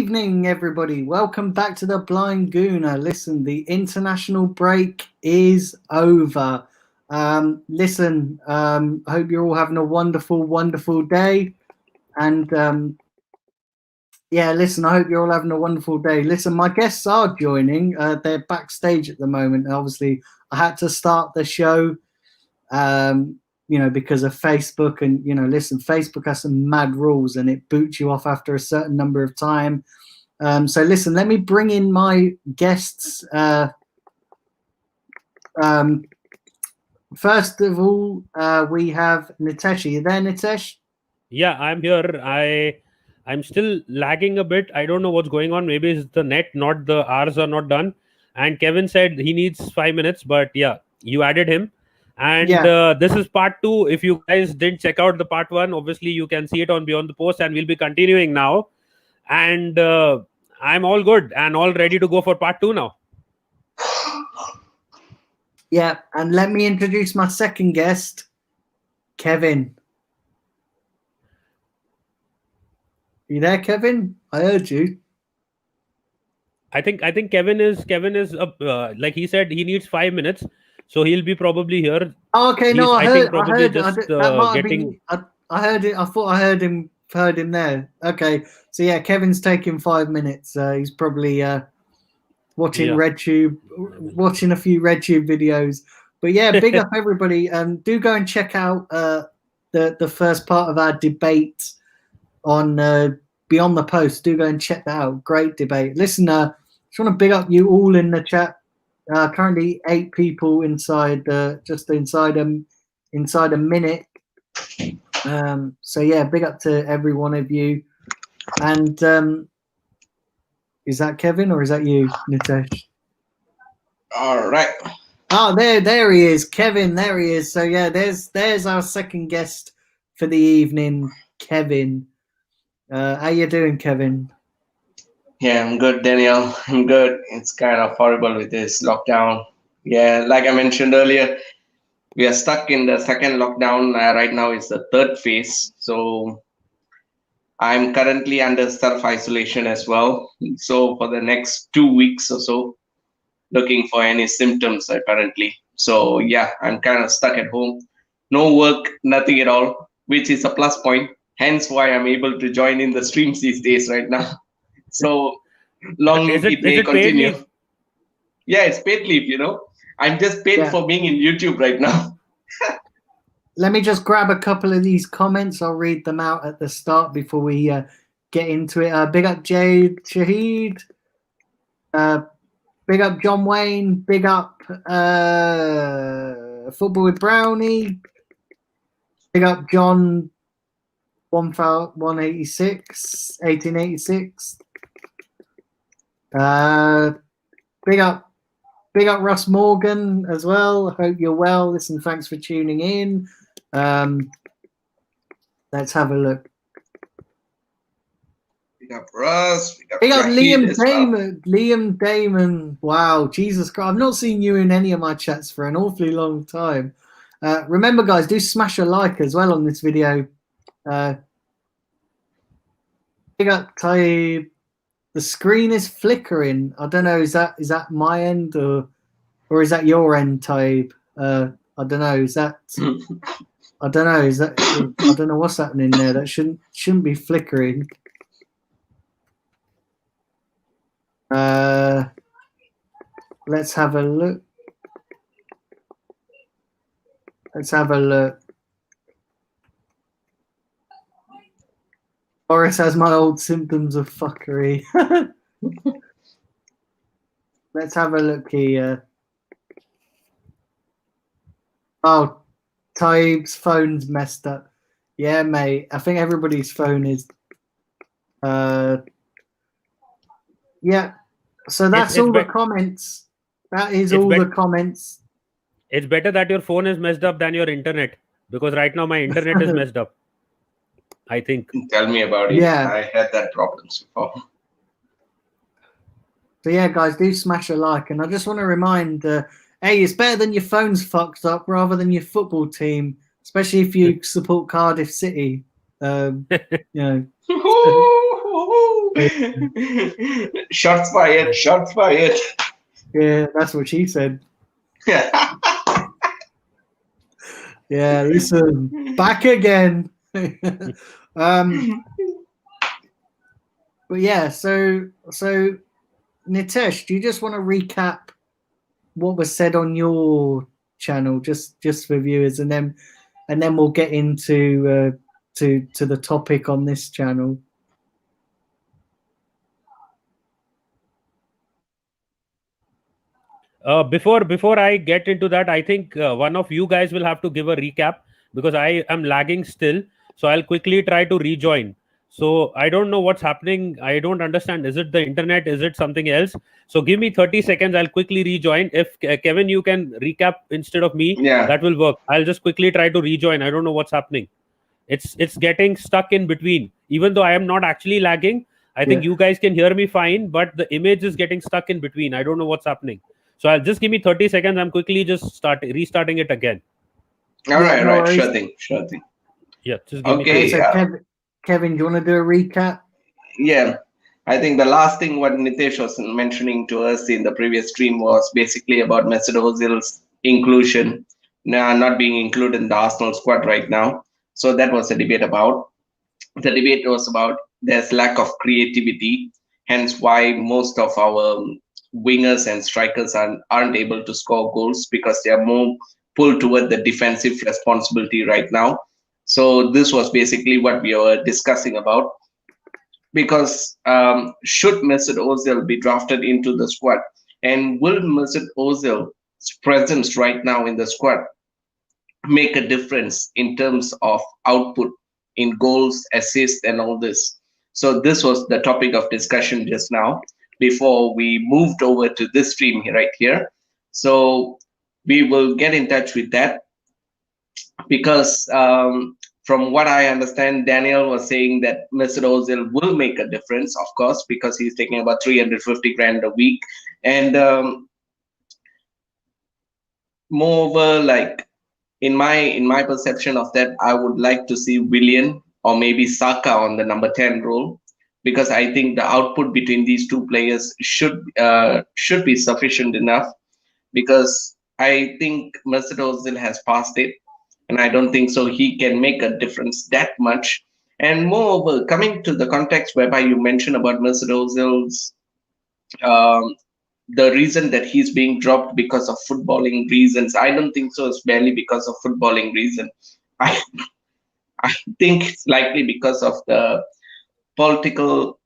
evening, everybody. Welcome back to the Blind Gooner. Listen, the international break is over. I hope you're all having a wonderful, wonderful day. And I hope you're all having a wonderful day. Listen, my guests are joining. They're backstage at the moment. Obviously, I had to start the show, because of Facebook. And, listen, Facebook has some mad rules and it boots you off after a certain number of time. So listen, let me bring in my guests. First of all, we have Nitesh. Are you there, Nitesh? Yeah, I'm here. I'm still lagging a bit. I don't know what's going on. Maybe it's the net, not the hours are not done. And Kevin said he needs 5 minutes, but yeah, you added him. And this is part 2. If you guys didn't check out the part 1, obviously you can see it on Beyond the Post, and we'll be continuing now. And I'm all good and all ready to go for part 2 now. Yeah, and let me introduce my second guest, Kevin. You there, Kevin? I heard you. I think Kevin is like he said, he needs 5 minutes, so he'll be probably here. Oh, okay, no, I heard getting. I heard it. I thought I heard him there. Okay, so yeah, Kevin's taking 5 minutes. He's probably watching RedTube, watching a few RedTube videos. But yeah, big up everybody. Do go and check out the first part of our debate on Beyond the Post. Do go and check that out. Great debate. Listen, just want to big up you all in the chat. Currently 8 people inside, just inside a minute. So yeah, big up to every one of you. And is that Kevin or is that you, Nitesh? All right. Oh, there he is, Kevin. There he is. So yeah, there's our second guest for the evening, Kevin. How you doing, Kevin? Yeah, I'm good, Daniel. I'm good. It's kind of horrible with this lockdown. Yeah, like I mentioned earlier, we are stuck in the second lockdown. Right now it's the third phase. So I'm currently under self-isolation as well. So for the next 2 weeks or so, looking for any symptoms apparently. So yeah, I'm kind of stuck at home. No work, nothing at all, which is a plus point. Hence why I'm able to join in the streams these days right now. So long it may continue. Paid? Yeah, it's paid leave, I'm just paid for being in YouTube right now. Let me just grab a couple of these comments. I'll read them out at the start before we get into it. Big up Jade Shahid. Big up John Wayne. Big up Football with Brownie. Big up John 1886. Big up Russ Morgan as well. Hope you're well. Listen, thanks for tuning in. Let's have a look. Big up Russ. Big up Liam Damon. Well. Liam Damon. Wow, Jesus Christ. I've not seen you in any of my chats for an awfully long time. Remember, guys, do smash a like as well on this video. Big up Taib. The screen is flickering. I don't know. Is that my end or is that your end, Taib? I don't know. Is that? I don't know. Is that? I don't know what's happening there. That shouldn't be flickering. Let's have a look. Boris has my old symptoms of fuckery. Let's have a look here. Oh, Taib's phone's messed up. Yeah, mate. I think everybody's phone is. Yeah. So that's all the comments. That is all the comments. It's better that your phone is messed up than your internet, because right now my internet is messed up, I think. Tell me about it. Yeah. I had that problem before. So yeah, guys, do smash a like. And I just want to remind, hey, it's better than your phone's fucked up rather than your football team, especially if you support Cardiff City. Shots fired. Shots fired. Yeah, that's what she said. Yeah, listen, back again. But yeah, so Nitesh, do you just want to recap what was said on your channel, just for viewers, and then we'll get into to the topic on this channel. Before I get into that, I think one of you guys will have to give a recap because I am lagging still. So I'll quickly try to rejoin. So I don't know what's happening. I don't understand. Is it the internet? Is it something else? So give me 30 seconds. I'll quickly rejoin. If Kevin, you can recap instead of me, that will work. I'll just quickly try to rejoin. I don't know what's happening. It's getting stuck in between. Even though I am not actually lagging, I think you guys can hear me fine, but the image is getting stuck in between. I don't know what's happening. So I'll just give me 30 seconds. I'm quickly just restarting it again. All right. Sure thing. Yeah, just give me. So Kevin, do you want to do a recap? Yeah. I think the last thing what Nitesh was mentioning to us in the previous stream was basically about Mesut Ozil's inclusion, not being included in the Arsenal squad right now. So that was the debate about. The debate was about there's lack of creativity, hence why most of our wingers and strikers aren't able to score goals because they are more pulled toward the defensive responsibility right now. So this was basically what we were discussing about. Because should Mesut Ozil be drafted into the squad, and will Mesut Ozil's presence right now in the squad make a difference in terms of output in goals, assists, and all this? So this was the topic of discussion just now before we moved over to this stream right here. So we will get in touch with that because from what I understand, Daniel was saying that Mesut Ozil will make a difference, of course, because he's taking about 350 grand a week. And moreover, like in my perception of that, I would like to see Willian or maybe Saka on the number 10 role, because I think the output between these two players should be sufficient enough, because I think Mesut Ozil has passed it, and I don't think so he can make a difference that much. And moreover, coming to the context whereby you mentioned about Mesut Ozil's the reason that he's being dropped because of footballing reasons, I don't think so. It's barely because of footballing reason. I think it's likely because of the political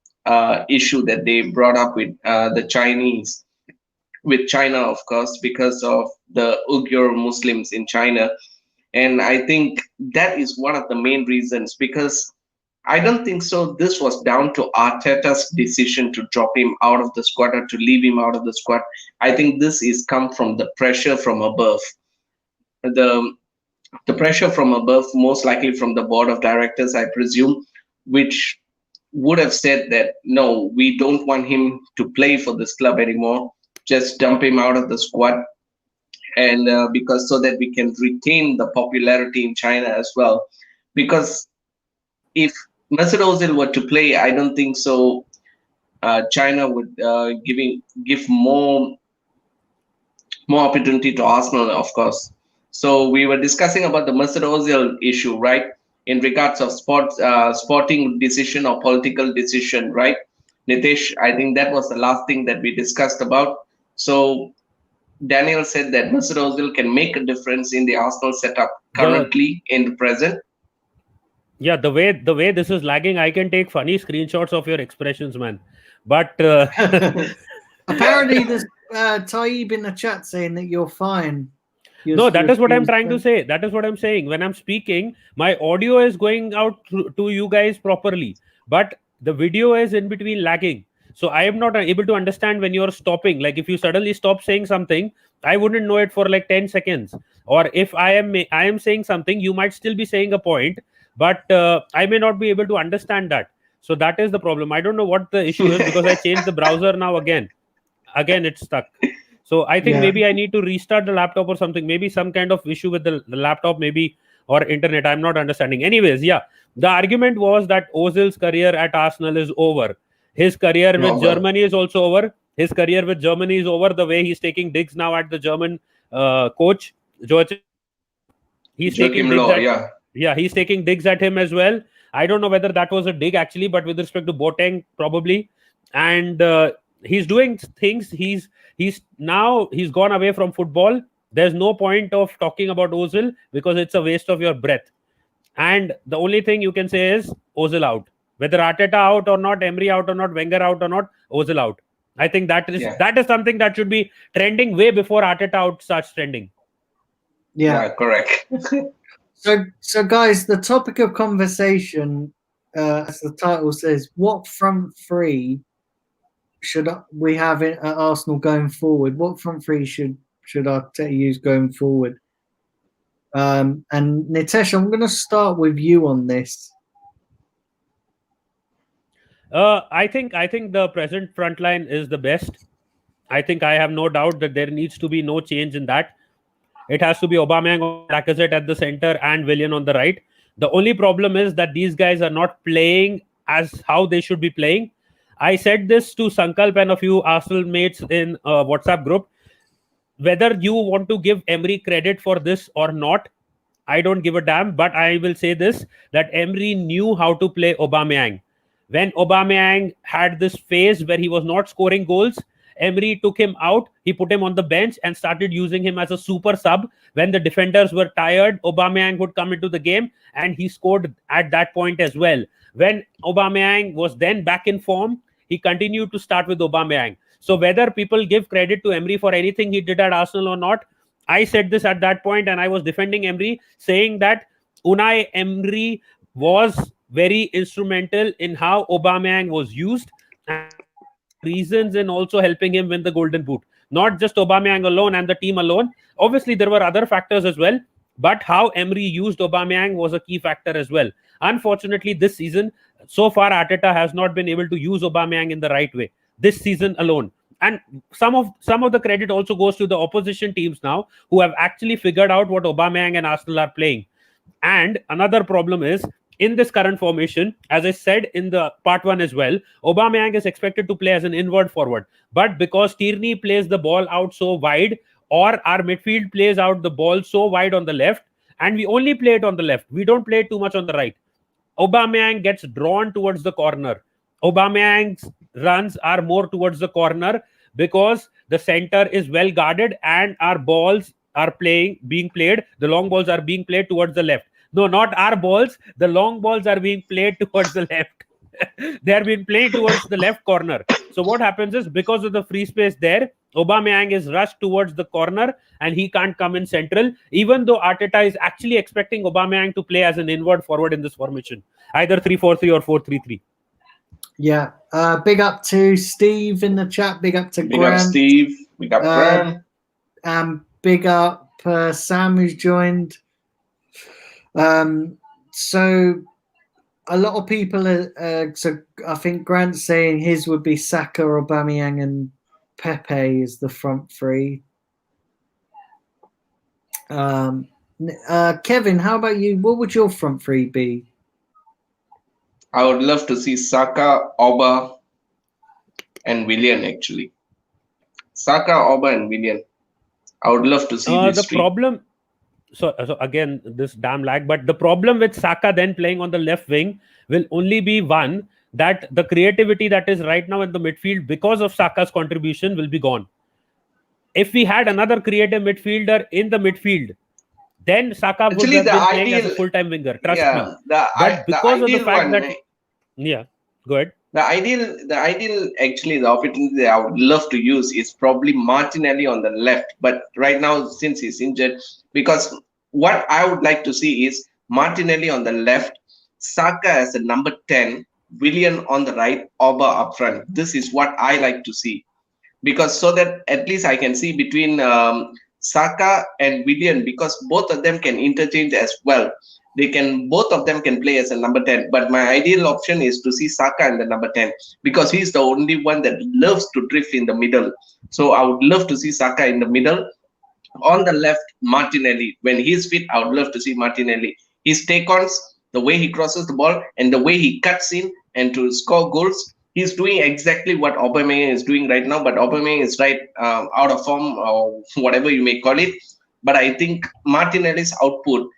issue that they brought up with the Chinese, with China, of course, because of the Uyghur Muslims in China. And I think that is one of the main reasons, because I don't think so this was down to Arteta's decision to drop him out of the squad or to leave him out of the squad. I think this is come from the pressure from above. The pressure from above, most likely from the board of directors, I presume, which would have said that, no, we don't want him to play for this club anymore. Just dump him out of the squad. And because so that we can retain the popularity in China as well. Because if Mesut Ozil were to play, I don't think so China would give more opportunity to Arsenal, of course. So we were discussing about the Mesut Ozil issue, right? In regards of sporting decision or political decision, right? Nitesh, I think that was the last thing that we discussed about. So Daniel said that Mesut Ozil can make a difference in the Arsenal setup currently in the present. Yeah, the way this is lagging, I can take funny screenshots of your expressions, man. But apparently there's Taib in the chat saying that you're fine. No, that is what I'm trying to say. That is what I'm saying. When I'm speaking, my audio is going out to you guys properly, but the video is in between lagging. So I am not able to understand when you're stopping. Like if you suddenly stop saying something, I wouldn't know it for like 10 seconds. Or if I am saying something, you might still be saying a point, but I may not be able to understand that. So that is the problem. I don't know what the issue is, because I changed the browser now again it's stuck. So I think maybe I need to restart the laptop or something. Maybe some kind of issue with the laptop, maybe, or internet. I'm not understanding. Anyways, yeah, the argument was that Ozil's career at Arsenal is over. His career with Robert. Germany is also over. His career with Germany is over. The way he's taking digs now at the German coach, Joachim. He's taking digs at, he's taking digs at him as well. I don't know whether that was a dig actually, but with respect to Boateng, probably. And he's doing things. He's gone away from football. There's no point of talking about Ozil because it's a waste of your breath. And the only thing you can say is Ozil out. Whether Arteta out or not, Emery out or not, Wenger out or not, Ozil out. I think that is something that should be trending way before Arteta out starts trending. Yeah, correct. So guys, the topic of conversation, as the title says, what front three should we have at Arsenal going forward? What front three should Arteta use going forward? And Nitesh, I'm going to start with you on this. I think the present front line is the best. I think I have no doubt that there needs to be no change in that. It has to be Aubameyang, Lacazette at the center, and Willian on the right. The only problem is that these guys are not playing as how they should be playing. I said this to Sankalp and a few Arsenal mates in a WhatsApp group. Whether you want to give Emery credit for this or not, I don't give a damn. But I will say this, that Emery knew how to play Aubameyang. When Aubameyang had this phase where he was not scoring goals, Emery took him out, he put him on the bench and started using him as a super sub. When the defenders were tired, Aubameyang would come into the game and he scored at that point as well. When Aubameyang was then back in form, he continued to start with Aubameyang. So whether people give credit to Emery for anything he did at Arsenal or not, I said this at that point and I was defending Emery, saying that Unai Emery was very instrumental in how Aubameyang was used and reasons in also helping him win the Golden Boot. Not just Aubameyang alone and the team alone. Obviously, there were other factors as well, but how Emery used Aubameyang was a key factor as well. Unfortunately, this season, so far, Arteta has not been able to use Aubameyang in the right way this season alone. And some of the credit also goes to the opposition teams now who have actually figured out what Aubameyang and Arsenal are playing. And another problem is, in this current formation, as I said in the part 1 as well, Aubameyang is expected to play as an inward forward. But because Tierney plays the ball out so wide, or our midfield plays out the ball so wide on the left, and we only play it on the left, we don't play it too much on the right, Aubameyang gets drawn towards the corner. Aubameyang's runs are more towards the corner because the center is well guarded and our balls are being played. The long balls are being played towards the left. No, not our balls. The long balls are being played towards the left. They are being played towards the left corner. So what happens is, because of the free space there, Aubameyang is rushed towards the corner and he can't come in central, even though Arteta is actually expecting Aubameyang to play as an inward forward in this formation, either 3-4-3 or 4-3-3. Yeah. Big up to Steve in the chat. Big up to Grant. Big up Steve. Big up Grant. Big up Sam, who's joined. So a lot of people are, so I think Grant's saying his would be Saka, Aubameyang and Pepe is the front three. Kevin, how about you? What would your front three be? I would love to see Saka, Auba and Willian actually. Saka, Auba and Willian. I would love to see these three. Problem. So again, this damn lag. But the problem with Saka then playing on the left wing will only be one, that the creativity that is right now in the midfield because of Saka's contribution will be gone. If we had another creative midfielder in the midfield, then Saka would have been playing as a full-time winger. Trust me. But because of the fact that... Yeah, go ahead. The ideal actually, the opportunity I would love to use is probably Martinelli on the left. But right now, since he's injured, because what I would like to see is Martinelli on the left, Saka as a number 10, Willian on the right, Auba up front. This is what I like to see. Because so that at least I can see between Saka and Willian, because both of them can interchange as well. Both of them can play as a number 10, but my ideal option is to see Saka in the number 10 because he's the only one that loves to drift in the middle. So I would love to see Saka in the middle. On the left, Martinelli. When he's fit, I would love to see Martinelli. His take-ons, the way he crosses the ball and the way he cuts in and to score goals, he's doing exactly what Aubameyang is doing right now, but Aubameyang is right out of form or whatever you may call it. But I think Martinelli's output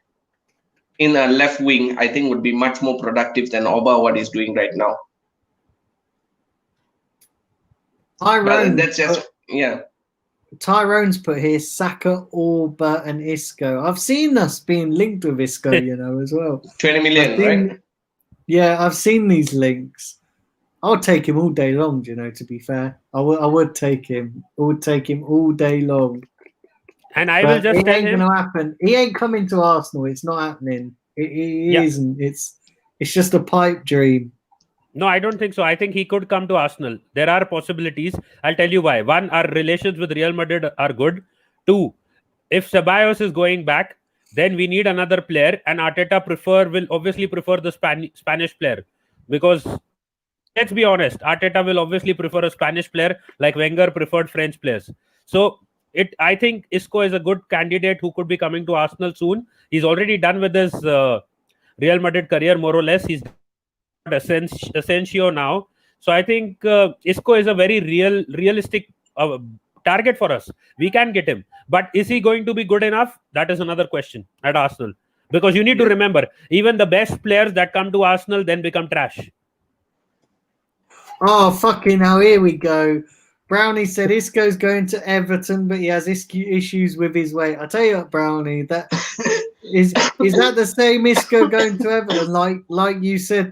in a left wing, I think, would be much more productive than Oba what he's doing right now. That's just Tyrone's put here Saka, Orba, and Isco. I've seen us being linked with Isco, as well. 20 million, right? Yeah, I've seen these links. I would take him all day long, to be fair. I would take him. I would take him all day long. And I will just tell him. It ain't going to happen. He ain't coming to Arsenal. It's not happening. It isn't. It's just a pipe dream. No, I don't think so. I think he could come to Arsenal. There are possibilities. I'll tell you why. One, our relations with Real Madrid are good. Two, if Ceballos is going back, then we need another player, and Arteta will obviously prefer the Spanish player, because let's be honest, Arteta will obviously prefer a Spanish player like Wenger preferred French players. So I think Isco is a good candidate who could be coming to Arsenal soon. He's already done with his Real Madrid career, more or less. He's Asensio now. So I think Isco is a very realistic target for us. We can get him. But is he going to be good enough? That is another question at Arsenal. Because you need to remember, even the best players that come to Arsenal then become trash. Oh, fucking hell, here we go. Brownie said Isco's going to Everton, but he has issues with his weight. I tell you what, Brownie, that is that the same Isco going to Everton? Like you said,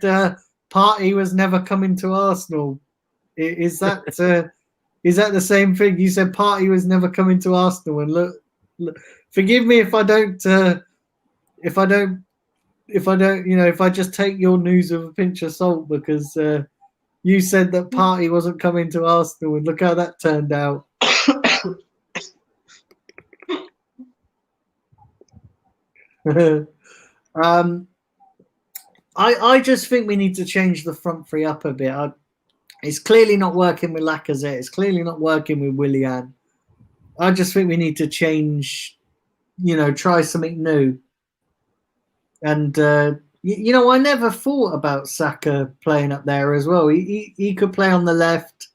Partey was never coming to Arsenal. Is that the same thing? You said Partey was never coming to Arsenal, and look, forgive me if I just take your news with a pinch of salt, because you said that Partey wasn't coming to Arsenal, and look how that turned out. I just think we need to change the front three up a bit. It's clearly not working with Lacazette. It's clearly not working with Willian. I just think we need to change, try something new. And, I never thought about Saka playing up there as well. He could play on the left.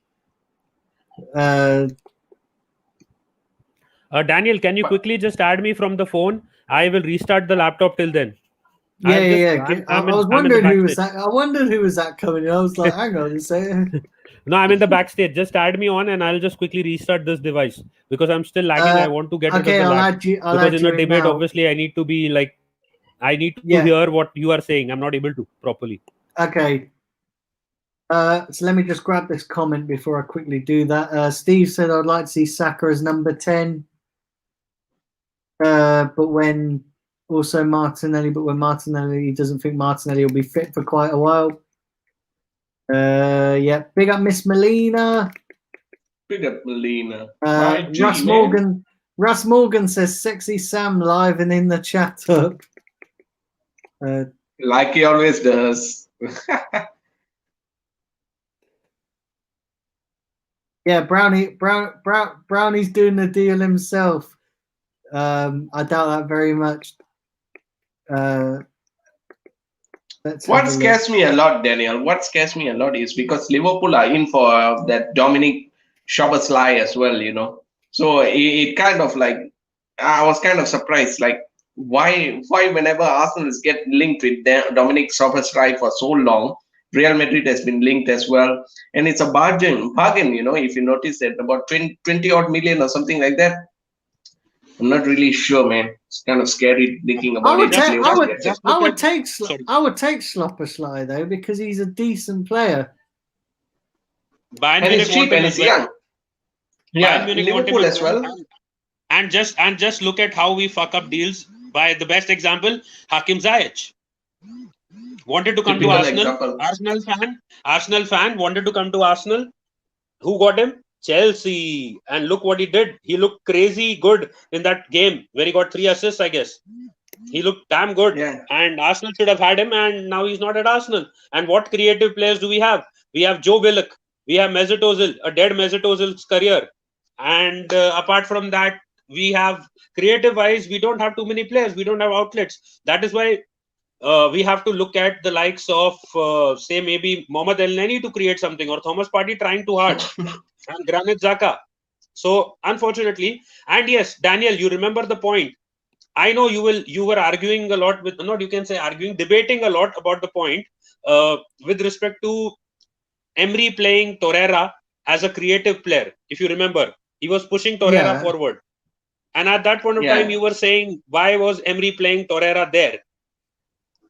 Daniel, can you quickly just add me from the phone? I will restart the laptop till then. Yeah. I was wondering who was that. I wondered who was that coming in. I was like, hang on a second. No, I'm in the backstage. Just add me on, and I'll just quickly restart this device because I'm still lagging. I want to get into the lag. Because in the debate, obviously, I need to be like, I need to hear what you are saying. I'm not able to properly. Okay. So let me just grab this comment before I quickly do that. Steve said, I'd like to see Saka as number 10. But when Martinelli he doesn't think Martinelli will be fit for quite a while. Big up Miss Melina. Big up Melina. Russ Morgan says Sexy Sam live and in the chat up. Like he always does. Yeah, Brownie's doing the deal himself. I doubt that very much. What scares me a lot, Daniel, is because Liverpool are in for that Dominic Szoboszlai as well, So it kind of like, I was kind of surprised, like, why whenever Arsenal get linked with Dominic Szoboszlai for so long, Real Madrid has been linked as well. And it's a bargain, if you notice that, about 20 odd million or something like that. I'm not really sure, man. It's kind of scary thinking about it. I would take Szoboszlai though, because he's a decent player. And he's cheap and he's young. Yeah, Liverpool as well. And just look at how we fuck up deals. By the best example, Hakim Ziyech wanted to come to Arsenal. Arsenal fan wanted to come to Arsenal. Who got him? Chelsea. And look what he did. He looked crazy good in that game where he got 3 assists, I guess. He looked damn good. Yeah. And Arsenal should have had him, and now he's not at Arsenal. And what creative players do we have? We have Joe Willock. We have Mesut Ozil, a dead Mesut Ozil's career. And apart from that, we have creative-wise, we don't have too many players. We don't have outlets. That is why we have to look at the likes of, say, maybe Mohamed El Neni to create something, or Thomas Partey trying too hard, and Granit Xhaka. So, unfortunately, and yes, Daniel, you remember the point. I know you were arguing a lot with, not you can say arguing, debating a lot about the point with respect to Emery playing Torreira as a creative player. If you remember, he was pushing Torreira forward. And at that point of time, you were saying, why was Emery playing Torreira there?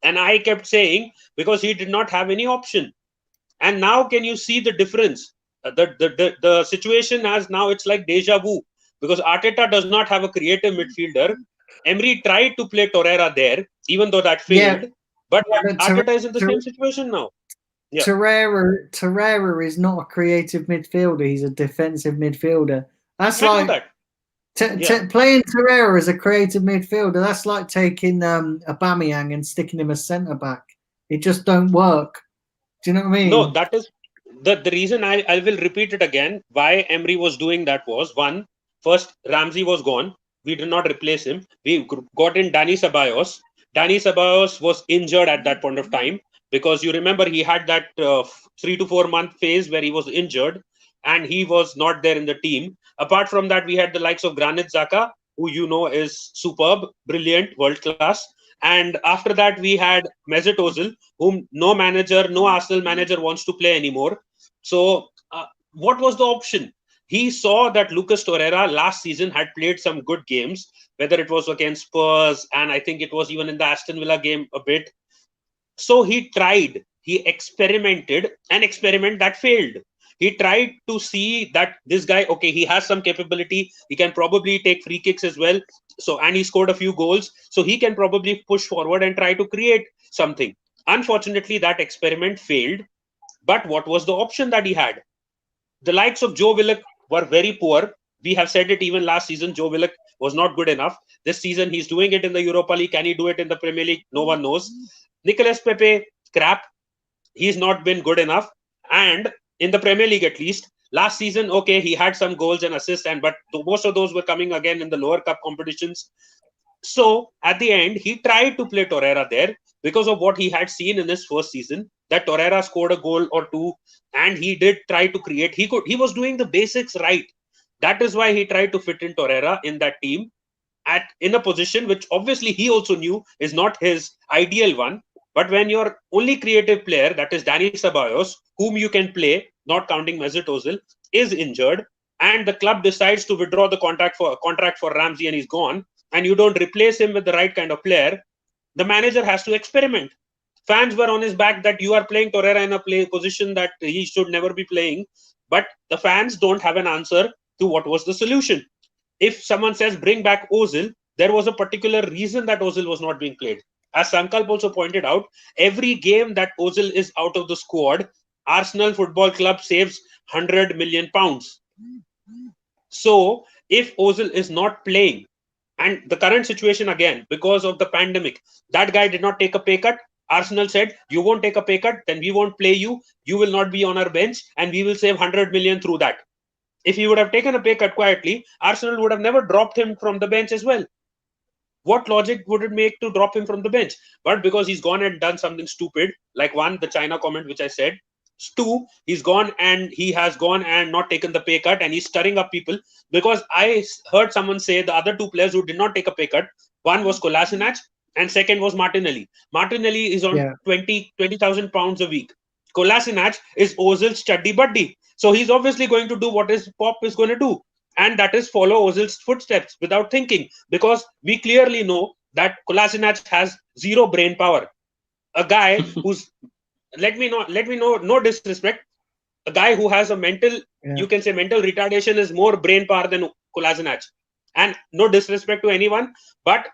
And I kept saying, because he did not have any option. And now can you see the difference? The situation as now, it's like deja vu. Because Arteta does not have a creative midfielder. Emery tried to play Torreira there, even though that failed. But Arteta is in the same situation now. Yeah. Torreira is not a creative midfielder. He's a defensive midfielder. That's like playing Torreira as a creative midfielder. That's like taking Aubameyang and sticking him as centre back. It just don't work. Do you know what I mean? No, that is the reason. I will repeat it again. Why Emery was doing that was, one, first Ramsey was gone. We did not replace him. We got in Dani Ceballos. Dani Ceballos was injured at that point of time, because you remember he had that 3 to 4 month phase where he was injured and he was not there in the team. Apart from that, we had the likes of Granit Xhaka, who you know is superb, brilliant, world class. And after that, we had Mesut Ozil, whom no Arsenal manager wants to play anymore. So what was the option? He saw that Lucas Torreira last season had played some good games, whether it was against Spurs, and I think it was even in the Aston Villa game a bit. So he tried, he experimented, an experiment that failed. He tried to see that this guy, okay, he has some capability. He can probably take free kicks as well. So, and he scored a few goals. So he can probably push forward and try to create something. Unfortunately, that experiment failed. But what was the option that he had? The likes of Joe Willock were very poor. We have said it even last season. Joe Willock was not good enough. This season, he's doing it in the Europa League. Can he do it in the Premier League? No one knows. Nicolas Pepe, crap. He's not been good enough. And in the Premier League, at least, last season, okay, he had some goals and assists, but most of those were coming again in the lower cup competitions. So at the end, he tried to play Torreira there because of what he had seen in his first season, that Torreira scored a goal or two, and he did try to create. He was doing the basics right. That is why he tried to fit in Torreira in that team in a position which obviously he also knew is not his ideal one. But when your only creative player, that is Dani Ceballos, whom you can play, not counting Mesut Ozil, is injured, and the club decides to withdraw the contract for Ramsey and he's gone, and you don't replace him with the right kind of player, the manager has to experiment. Fans were on his back that you are playing Torreira in a position that he should never be playing, but the fans don't have an answer to what was the solution. If someone says bring back Ozil, there was a particular reason that Ozil was not being played. As Sankalp also pointed out, every game that Ozil is out of the squad, Arsenal Football Club saves £100 million. So if Ozil is not playing, and the current situation again, because of the pandemic, that guy did not take a pay cut. Arsenal said, you won't take a pay cut, then we won't play you. You will not be on our bench, and we will save 100 million through that. If he would have taken a pay cut quietly, Arsenal would have never dropped him from the bench as well. What logic would it make to drop him from the bench? But because he's gone and done something stupid, like one, the China comment, which I said. Two, he's gone and not taken the pay cut, and he's stirring up people. Because I heard someone say the other two players who did not take a pay cut, one was Kolasinac and second was Martinelli. Martinelli is on 20,000 pounds a week. Kolasinac is Ozil's study buddy. So he's obviously going to do what his Pop is going to do. And that is follow Ozil's footsteps without thinking, because we clearly know that Kolasinac has zero brain power. A guy who's let me know, no disrespect. A guy who has a mental, you can say mental retardation is more brain power than Kolasinac. And no disrespect to anyone, but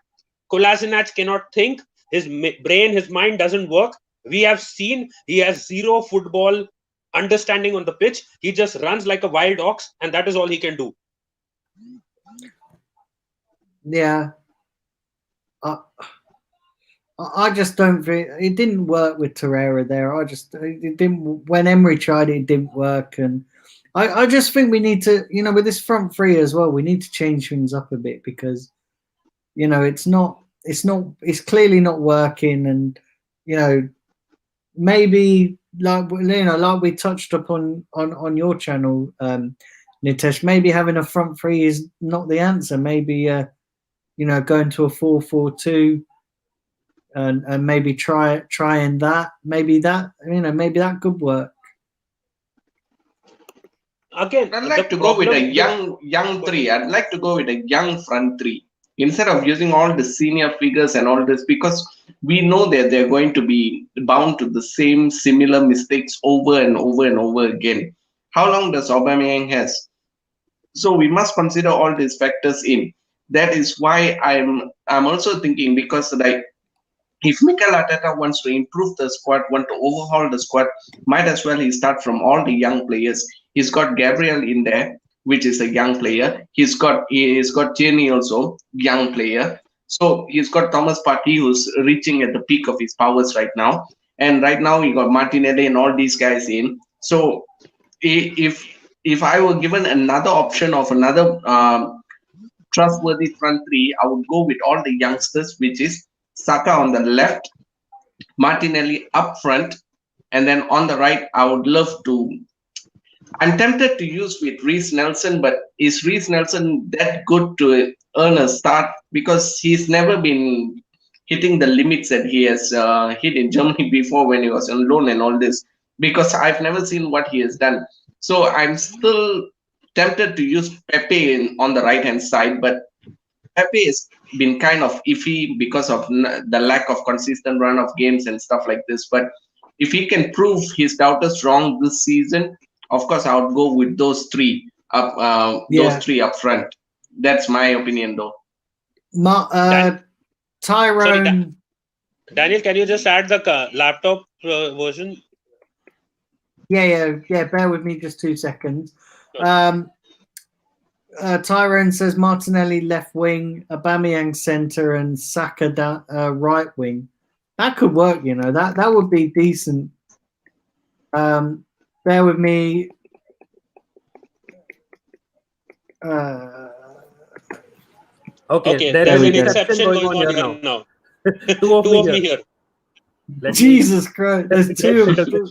Kolasinac cannot think. His brain, his mind doesn't work. We have seen he has zero football understanding on the pitch. He just runs like a wild ox, and that is all he can do. Yeah. I just don't think it didn't work with Torreira there. It didn't. When Emery tried it didn't work, and I just think we need to, with this front three as well, we need to change things up a bit, because, it's clearly not working, and maybe like we touched upon on your channel, Nitesh, maybe having a front three is not the answer. Maybe going to a 4-4-2 and maybe trying that. Maybe that could work. Again, I'd like to go with a young three. I'd like to go with a young front three instead of using all the senior figures and all this, because we know that they're going to be bound to the same similar mistakes over and over and over again. How long does Aubameyang has? So we must consider all these factors in. That is why I'm also thinking, because like if Mikel Arteta wants to improve the squad, want to overhaul the squad, might as well he start from all the young players. He's got Gabriel in there, which is a young player. He's got Tierney also, young player. So he's got Thomas Partey, who's reaching at the peak of his powers right now. And right now he got Martinelli and all these guys in. So if I were given another option of another trustworthy front three, I would go with all the youngsters, which is Saka on the left, Martinelli up front, and then on the right, I would love to. I'm tempted to use with Reece Nelson, but is Reece Nelson that good to earn a start? Because he's never been hitting the limits that he has hit in Germany before when he was on loan and all this. Because I've never seen what he has done. So I'm still tempted to use Pepe on the right-hand side, but Pepe has been kind of iffy because of the lack of consistent run of games and stuff like this. But if he can prove his doubters wrong this season, of course, I would go with those three up. Those three up front. That's my opinion, though. Tyrone. Sorry, Daniel, can you just add the laptop version? Yeah. Bear with me just 2 seconds. Tyrone says Martinelli left wing, Aubameyang center, and Saka right wing. That could work, That would be decent. Bear with me. Okay, there's an exception going on here now. Two of me here. Jesus Christ, there's two of them.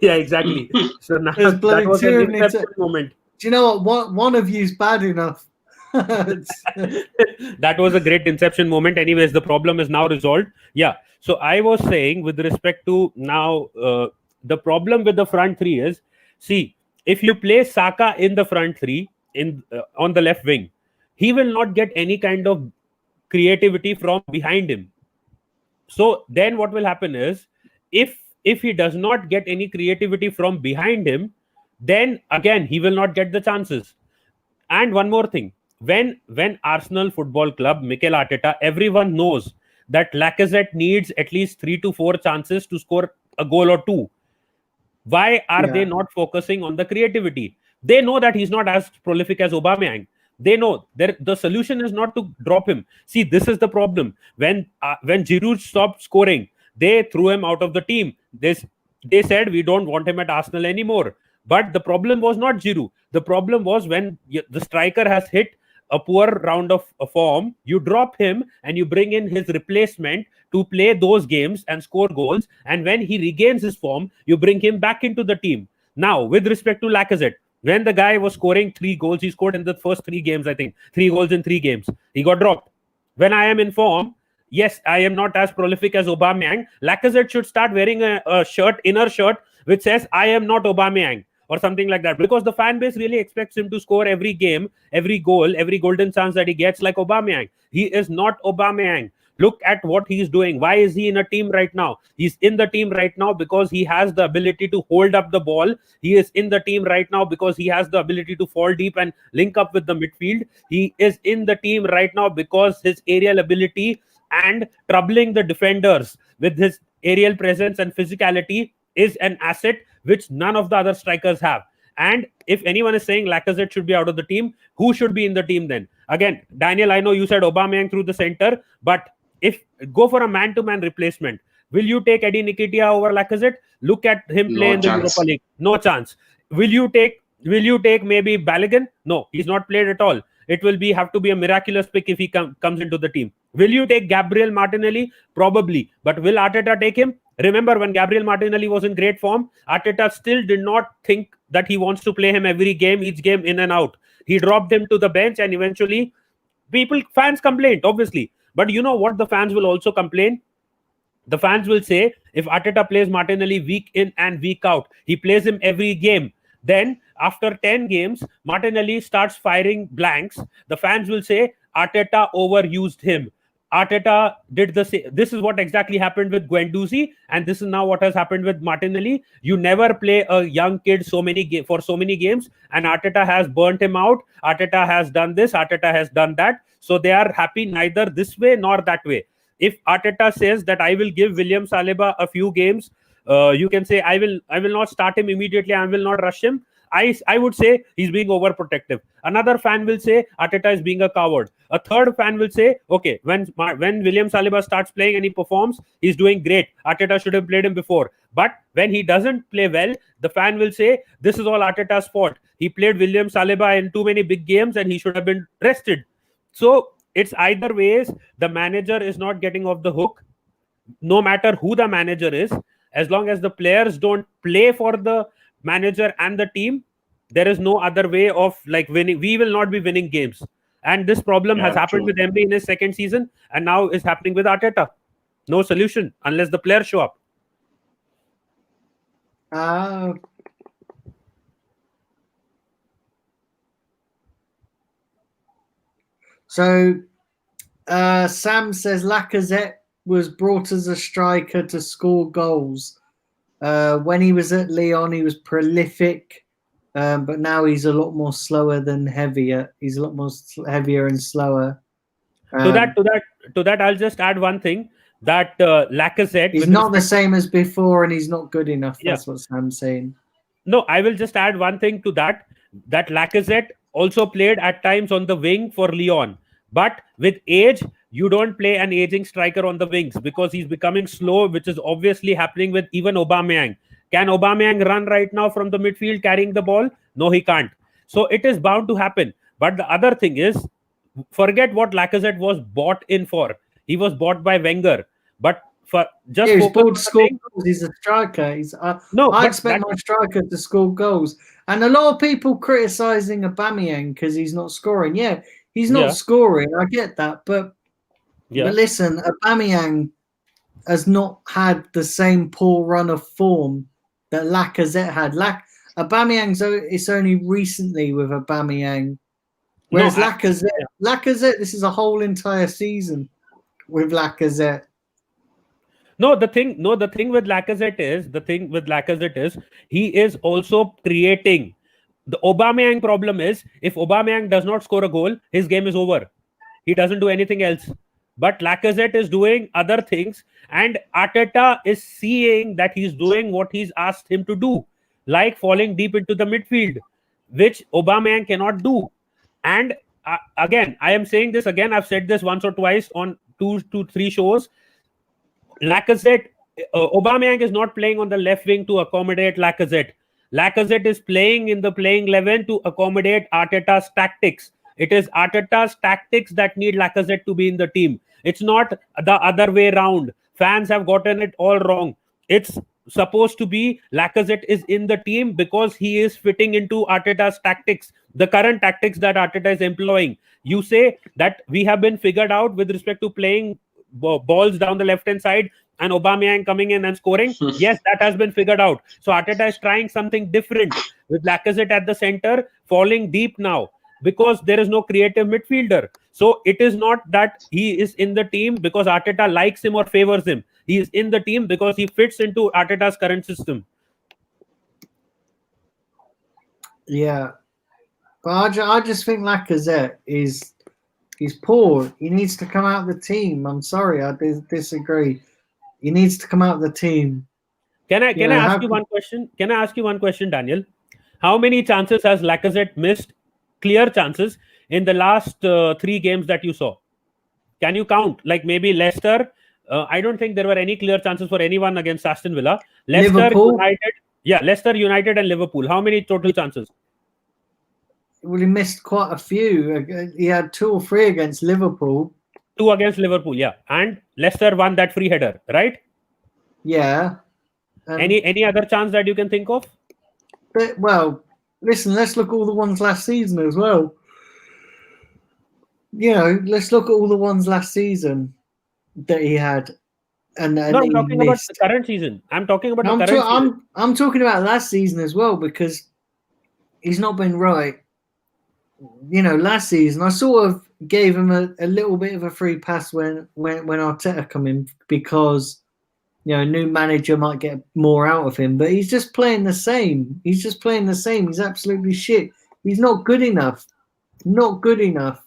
Yeah, exactly. So now that was an exception moment. Do you know what? One of you's bad enough. That was a great inception moment. Anyways, the problem is now resolved. Yeah. So I was saying, with respect to now, the problem with the front three is, see, if you play Saka in the front three on the left wing, he will not get any kind of creativity from behind him. So then what will happen is, if he does not get any creativity from behind him, then again he will not get the chances. And one more thing, when Arsenal Football Club, Mikel Arteta, everyone knows that Lacazette needs at least 3 to 4 chances to score a goal or two. Why are they not focusing on the creativity? They know that he's not as prolific as Aubameyang. They know the solution is not to drop him. See, this is the problem. When Giroud stopped scoring, they threw him out of the team. They said, we don't want him at Arsenal anymore. But the problem was not Giroud. The problem was when the striker has hit a poor round of form, you drop him and you bring in his replacement to play those games and score goals. And when he regains his form, you bring him back into the team. Now, with respect to Lacazette, when the guy was scoring 3 goals, he scored in the first 3 games, I think. 3 goals in 3 games. He got dropped. When I am in form, yes, I am not as prolific as Aubameyang. Lacazette should start wearing a shirt, inner shirt, which says, I am not Aubameyang, or something like that. Because the fan base really expects him to score every game, every goal, every golden chance that he gets like Aubameyang. He is not Aubameyang. Look at what he's doing. Why is he in a team right now? He's in the team right now because he has the ability to hold up the ball. He is in the team right now because he has the ability to fall deep and link up with the midfield. He is in the team right now because his aerial ability and troubling the defenders with his aerial presence and physicality is an asset which none of the other strikers have. And if anyone is saying Lacazette should be out of the team, who should be in the team then? Again, Daniel, I know you said Aubameyang through the center, but if go for a man-to-man replacement, will you take Eddie Nketiah over Lacazette? Look at him play in the Europa League. No chance. Will you take maybe Balogun? No, he's not played at all. it will have to be a miraculous pick if he comes into the team. Will you take Gabriel Martinelli? Probably. But will Arteta take him? Remember, when Gabriel Martinelli was in great form, Arteta still did not think that he wants to play him every game, each game in and out. He dropped him to the bench, and eventually fans complained, obviously. But you know what? The fans will also complain. The fans will say, if Arteta plays Martinelli week in and week out, he plays him every game, then after 10 games, Martinelli starts firing blanks. The fans will say, Arteta overused him. Arteta did the same. This is what exactly happened with Guendouzi, and this is now what has happened with Martinelli. You never play a young kid for so many games, and Arteta has burnt him out. Arteta has done this, Arteta has done that. So they are happy neither this way nor that way. If Arteta says that I will give William Saliba a few games, you can say I will not start him immediately, I will not rush him. I would say he's being overprotective. Another fan will say Arteta is being a coward. A third fan will say, okay, when William Saliba starts playing and he performs, he's doing great. Arteta should have played him before. But when he doesn't play well, the fan will say this is all Arteta's fault. He played William Saliba in too many big games and he should have been rested. So it's either ways, the manager is not getting off the hook, no matter who the manager is. As long as the players don't play for the manager and the team, there is no other way of winning. We will not be winning games. And this problem has happened with Emery in his second season, and now is happening with Arteta. No solution unless the players show up. So Sam says Lacazette was brought as a striker to score goals. When he was at Lyon, he was prolific, but now he's a lot more slower than heavier. He's a lot more heavier and slower. To that, I'll just add one thing. That Lacazette, he's not the same as before, and he's not good enough. That's what Sam's saying. No, I will just add one thing to that. That Lacazette also played at times on the wing for Lyon. But with age, you don't play an aging striker on the wings because he's becoming slow, which is obviously happening with even Aubameyang. Can Aubameyang run right now from the midfield carrying the ball? No, he can't. So it is bound to happen. But the other thing is, forget what Lacazette was bought in for. He was bought by Wenger. But for just he's bought to score goals. He's a striker. I expect my striker to score goals. And a lot of people criticizing Aubameyang because he's not scoring. Yeah, he's not scoring. I get that, but listen, Aubameyang has not had the same poor run of form that Lacazette had. It's only recently with Aubameyang, whereas Lacazette, this is a whole entire season with Lacazette. The thing with Lacazette is he is also creating. The Aubameyang problem is, if Aubameyang does not score a goal, his game is over. He doesn't do anything else. But Lacazette is doing other things, and Arteta is seeing that he's doing what he's asked him to do, like falling deep into the midfield, which Aubameyang cannot do. And again, I am saying this again. I've said this once or twice on 2 to 3 shows. Lacazette, Aubameyang is not playing on the left wing to accommodate Lacazette. Lacazette is playing in the playing 11 to accommodate Arteta's tactics. It is Arteta's tactics that need Lacazette to be in the team. It's not the other way around. Fans have gotten it all wrong. It's supposed to be Lacazette is in the team because he is fitting into Arteta's tactics, the current tactics that Arteta is employing. You say that we have been figured out with respect to playing balls down the left-hand side and Aubameyang coming in and scoring. Yes, that has been figured out. So Arteta is trying something different with Lacazette at the center, falling deep now, because there is no creative midfielder. So it is not that he is in the team because Arteta likes him or favors him. He is in the team because he fits into Arteta's current system. Yeah. But I just think Lacazette he's poor. He needs to come out of the team. I'm sorry, I disagree. He needs to come out of the team. Can I ask you one question? Can I ask you one question, Daniel? How many chances has Lacazette missed? Clear chances in the last 3 games that you saw? Can you count? Like maybe Leicester. I don't think there were any clear chances for anyone against Aston Villa. Leicester United and Liverpool. How many total chances? Well, he missed quite a few. He had 2 or 3 against Liverpool. 2 against Liverpool, yeah. And Leicester won that free header, right? Yeah. Any other chance that you can think of? But, well, listen, let's look at all the ones last season as well. You know, let's look at all the ones last season that he had. And no, I'm talking about the current season. I'm talking about the current season. I'm talking about last season as well, because he's not been right. You know, last season I sort of gave him a little bit of a free pass when Arteta come in, because you know, a new manager might get more out of him, but he's just playing the same. He's absolutely shit. He's not good enough. Not good enough.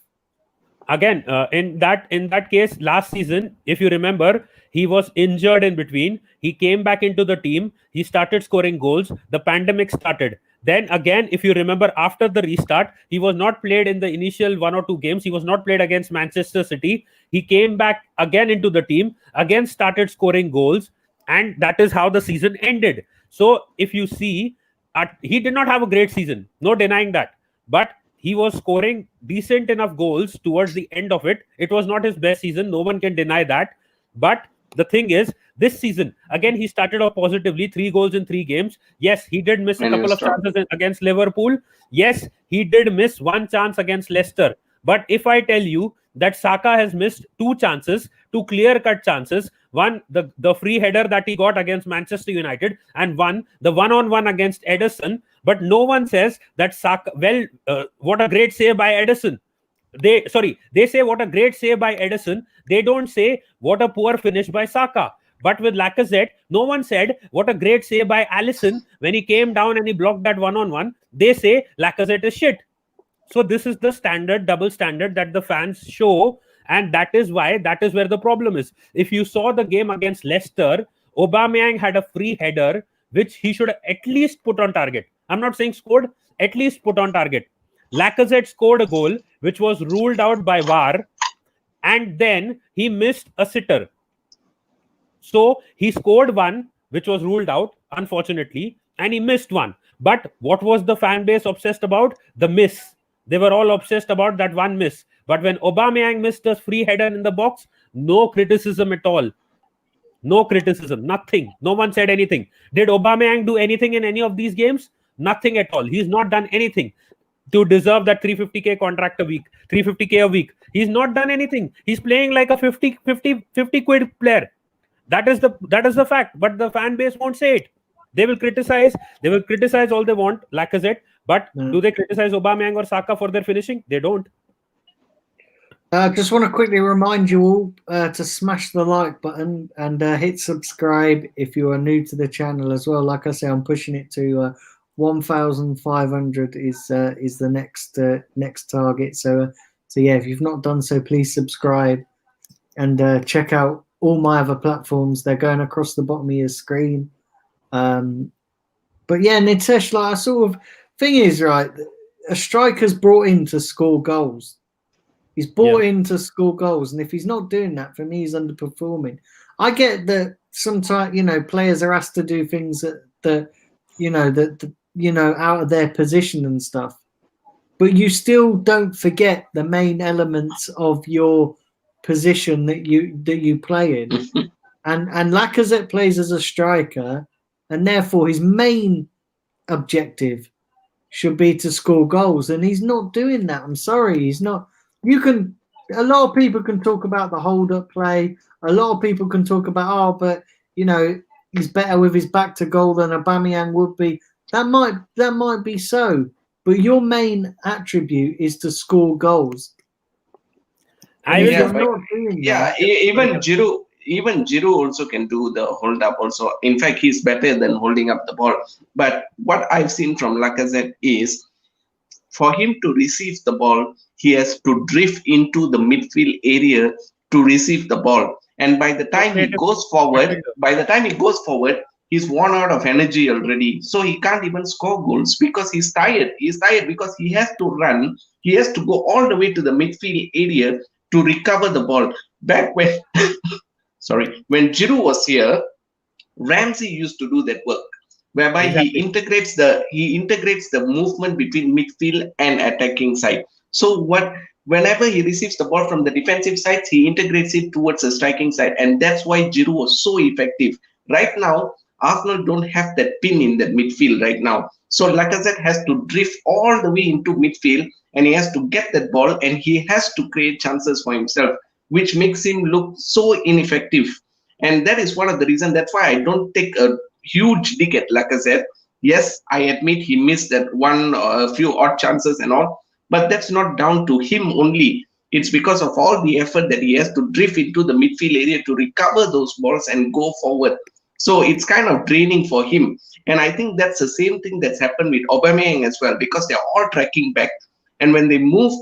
Again, in that case, last season, if you remember, he was injured in between. He came back into the team. He started scoring goals. The pandemic started. Then again, if you remember, after the restart, he was not played in the initial 1 or 2 games. He was not played against Manchester City. He came back again into the team, again started scoring goals, and that is how the season ended. So if you see, he did not have a great season. No denying that. But he was scoring decent enough goals towards the end of it. It was not his best season. No one can deny that. But the thing is, this season, again, he started off positively, 3 goals in 3 games. Yes, he did miss a couple of chances against Liverpool. Yes, he did miss 1 chance against Leicester. But if I tell you that Saka has missed 2 chances, 2 clear-cut chances, one, the free header that he got against Manchester United, and one, the one-on-one against Ederson, but no one says that Saka, what a great save by Ederson. They say what a great save by Ederson. They don't say what a poor finish by Saka. But with Lacazette, no one said what a great save by Alisson when he came down and he blocked that one-on-one. They say Lacazette is shit. So this is the standard, double standard that the fans show, and that is where the problem is. If you saw the game against Leicester, Aubameyang had a free header which he should at least put on target. I'm not saying scored, at least put on target. Lacazette scored a goal which was ruled out by VAR, and then he missed a sitter. So he scored one which was ruled out, unfortunately, and he missed one. But what was the fan base obsessed about? The miss. They were all obsessed about that one miss. But when Aubameyang missed a free header in the box, no criticism at all. No criticism, nothing. No one said anything. Did Aubameyang do anything in any of these games? Nothing at all. He's not done anything to deserve that 350k contract a week, 350k a week. He's not done anything. He's playing like a 50 quid player. That is the fact. But the fan base won't say it. They will criticize all they want, Lacazette, but do they criticize Aubameyang or Saka for their finishing? They don't. Just want to quickly remind you all to smash the like button and hit subscribe if you are new to the channel as well. Like I say, I'm pushing it to 1,500 is the next target. So yeah, if you've not done so, please subscribe and check out all my other platforms. They're going across the bottom of your screen. But yeah, Nitesh, like, I sort of thing is, right, a striker's brought in to score goals. He's brought in to score goals, and if he's not doing that, for me, he's underperforming. I get that sometimes, you know, players are asked to do things that out of their position and stuff, but you still don't forget the main elements of your position that you play in. And Lacazette plays as a striker, and therefore his main objective should be to score goals, and he's not doing that. I'm sorry, he's not. A lot of people can talk about the hold-up play. A lot of people can talk about, but you know, he's better with his back to goal than Aubameyang would be. That might be so, but your main attribute is to score goals. Even Giroud also can do the hold up also. In fact, he's better than holding up the ball. But what I've seen from Lacazette is, for him to receive the ball, he has to drift into the midfield area to receive the ball. And by the time he goes forward, he's worn out of energy already. So he can't even score goals because he's tired. He's tired because he has to run. He has to go all the way to the midfield area to recover the ball. Back when, when Giroud was here, Ramsey used to do that work. whereby Exactly. he integrates the movement between midfield and attacking side. So whenever he receives the ball from the defensive side, he integrates it towards the striking side, and that's why Giroud was so effective. Right now, Arsenal don't have that pin in that midfield right now. So Lacazette has to drift all the way into midfield, and he has to get that ball, and he has to create chances for himself, which makes him look so ineffective. And that is one of the reasons. That's why I don't take a huge dig at Lacazette. Yes, I admit he missed that a few odd chances and all, but that's not down to him only. It's because of all the effort that he has to drift into the midfield area to recover those balls and go forward. So it's kind of draining for him. And I think that's the same thing that's happened with Aubameyang as well, because they're all tracking back. And when they move,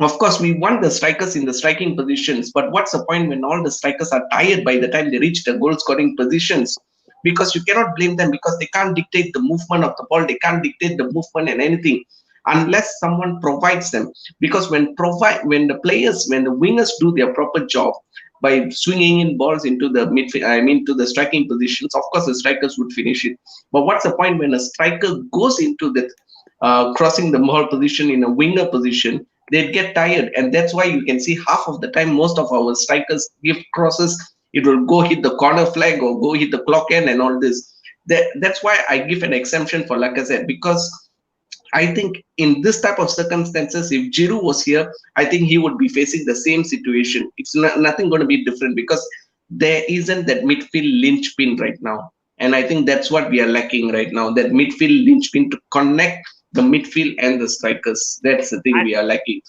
of course, we want the strikers in the striking positions, but what's the point when all the strikers are tired by the time they reach the goal scoring positions? Because you cannot blame them, because they can't dictate the movement of the ball, they can't dictate the movement and anything unless someone provides them. Because when the wingers do their proper job by swinging in balls into the midfield, to the striking positions, of course the strikers would finish it. But what's the point when a striker goes into the crossing the ball position in a winger position? They'd get tired, and that's why you can see half of the time most of our strikers give crosses, it will go hit the corner flag or go hit the clock end and all this. That's why I give an exemption for Lacazette, because I think in this type of circumstances, if Giroud was here, I think he would be facing the same situation. It's nothing going to be different, because there isn't that midfield linchpin right now. And I think that's what we are lacking right now, that midfield linchpin to connect the midfield and the strikers. That's the thing we are lacking.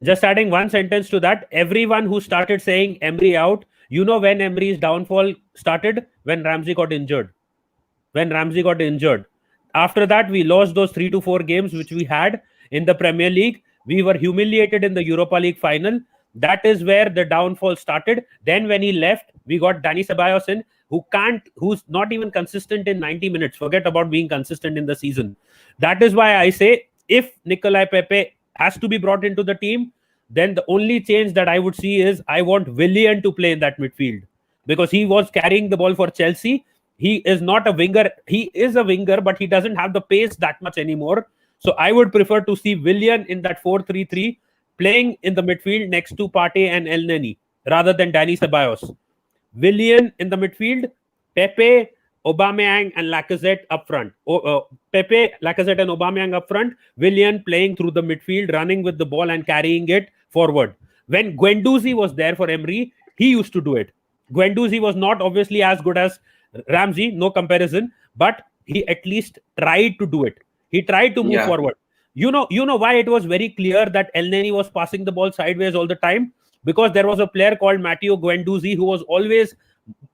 Just adding one sentence to that, everyone who started saying Emery out, you know when Emery's downfall started? When Ramsey got injured. After that, we lost those 3 to 4 games which we had in the Premier League. We were humiliated in the Europa League final. That is where the downfall started. Then when he left, we got Dani Ceballos in, who's not even consistent in 90 minutes. Forget about being consistent in the season. That is why I say, if Nicolai Pepe has to be brought into the team, then the only change that I would see is I want Willian to play in that midfield, because he was carrying the ball for Chelsea. He is not a winger. He is a winger, but he doesn't have the pace that much anymore. So I would prefer to see Willian in that 4-3-3 playing in the midfield next to Partey and Elneny rather than Dani Ceballos. Willian in the midfield, Pepe, Aubameyang and Lacazette up front. Pepe, Lacazette and Aubameyang up front. Willian playing through the midfield, running with the ball and carrying it forward. When Guendouzi was there for Emery, he used to do it. Guendouzi was not obviously as good as Ramsey, no comparison, but he at least tried to do it. He tried to move forward. You know why it was very clear that Elneny was passing the ball sideways all the time? Because there was a player called Matteo Guendouzi who was always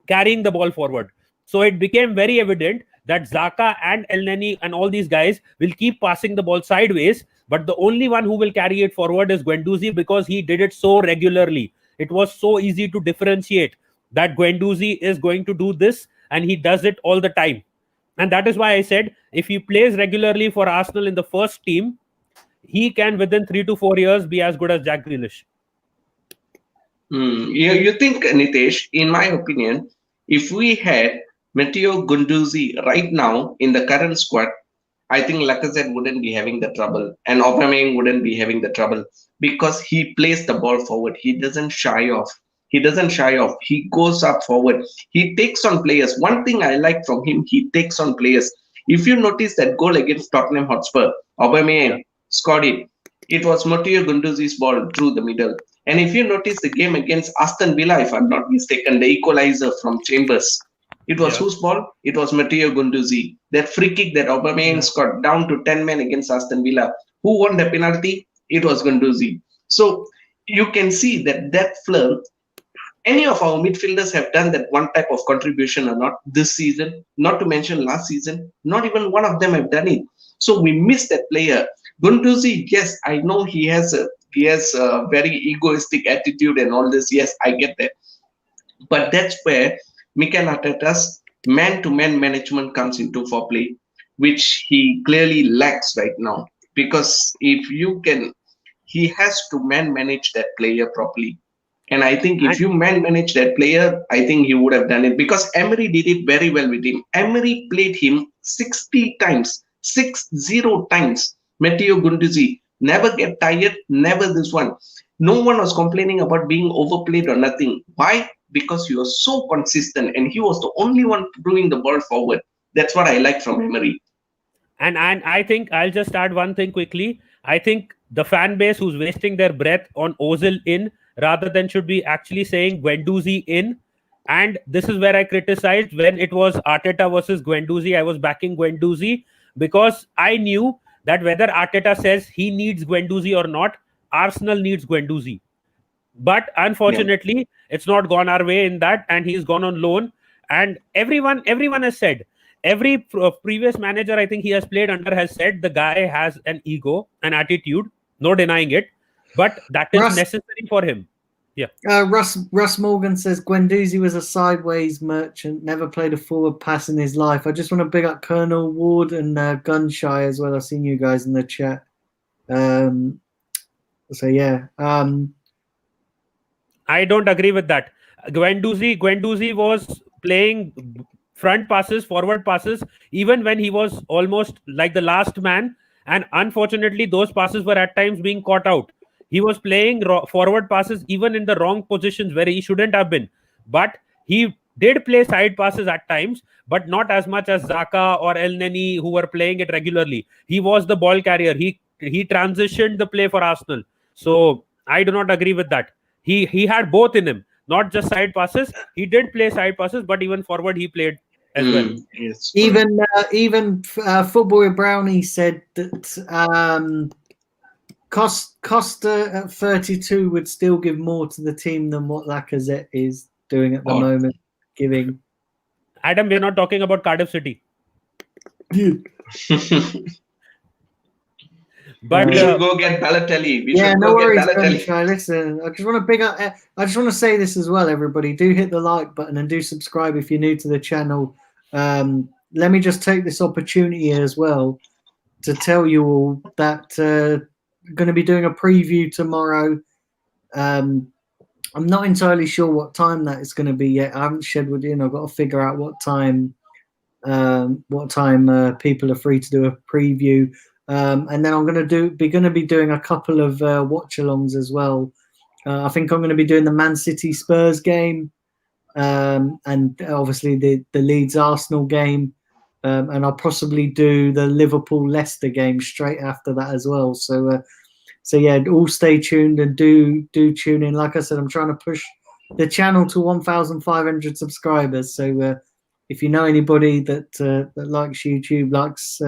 carrying the ball forward. So it became very evident that Xhaka and Elneny and all these guys will keep passing the ball sideways, but the only one who will carry it forward is Guendouzi, because he did it so regularly. It was so easy to differentiate that Guendouzi is going to do this, and he does it all the time. And that is why I said, if he plays regularly for Arsenal in the first team, he can within 3 to 4 years be as good as Jack Grealish. You think, Nitesh, in my opinion, if we had Matteo Guendouzi right now in the current squad, I think Lacazette wouldn't be having the trouble, and Aubameyang wouldn't be having the trouble, because he plays the ball forward. He doesn't shy off. He goes up forward. He takes on players. One thing I like from him, he takes on players. If you notice that goal against Tottenham Hotspur, Aubameyang scored it. It was Matteo Guendouzi's ball through the middle. And if you notice the game against Aston Villa, if I'm not mistaken, the equalizer from Chambers, it was whose ball? It was Matteo Guendouzi. That free kick that Aubameyang scored down to 10 men against Aston Villa. Who won the penalty? It was Guendouzi. So you can see that film, any of our midfielders have done that one type of contribution or not this season, not to mention last season, not even one of them have done it. So we miss that player. Guendouzi, yes, I know he has a very egoistic attitude and all this. Yes, I get that. But that's where Mikel Arteta's man-to-man management comes into foreplay, which he clearly lacks right now. Because he has to manage that player properly. And I think if you manage that player, I think he would have done it, because Emery did it very well with him. Emery played him 60 times, 60 times. Matteo Guendouzi never get tired, never this one. No one was complaining about being overplayed or nothing. Why? Because he was so consistent and he was the only one doing the ball forward. That's what I like from Emery. And I think I'll just add one thing quickly. I think the fan base who's wasting their breath on Ozil in rather than should be actually saying Guendouzi in. And this is where I criticized when it was Arteta versus Guendouzi. I was backing Guendouzi because I knew that whether Arteta says he needs Guendouzi or not, Arsenal needs Guendouzi. But unfortunately, it's not gone our way in that, and he's gone on loan. And everyone has said, every previous manager I think he has played under has said the guy has an ego, an attitude, no denying it, but that is necessary for him. Yeah. Russ Morgan says Guendouzi was a sideways merchant, never played a forward pass in his life. I just want to big up Colonel Ward and Gunshy as well. I've seen you guys in the chat. So yeah. I don't agree with that. Guendouzi was playing front passes, forward passes, even when he was almost like the last man. And unfortunately, those passes were at times being caught out. He was playing forward passes even in the wrong positions where he shouldn't have been. But he did play side passes at times, but not as much as Xhaka or El Neni, who were playing it regularly. He was the ball carrier. He transitioned the play for Arsenal. So I do not agree with that. He had both in him, not just side passes. He did play side passes, but even forward he played as well. Yes. Even Football Brownie said that Costa at 32 would still give more to the team than what Lacazette is doing at the moment. Giving. Adam, we're not talking about Cardiff City. But we should go get Balotelli. No worries. Listen, I just want to big up. I just want to say this as well, everybody. Do hit the like button and do subscribe if you're new to the channel. Let me just take this opportunity as well to tell you all that I'm going to be doing a preview tomorrow. I'm not entirely sure what time that is going to be yet. I haven't scheduled in. I've got to figure out what time people are free to do a preview. And then I'm going to be doing a couple of watch-alongs as well. I think I'm going to be doing the Man City Spurs game, and obviously the Leeds Arsenal game, and I'll possibly do the Liverpool Leicester game straight after that as well. So yeah, all stay tuned and do tune in. Like I said, I'm trying to push the channel to 1,500 subscribers. So if you know anybody that likes YouTube, likes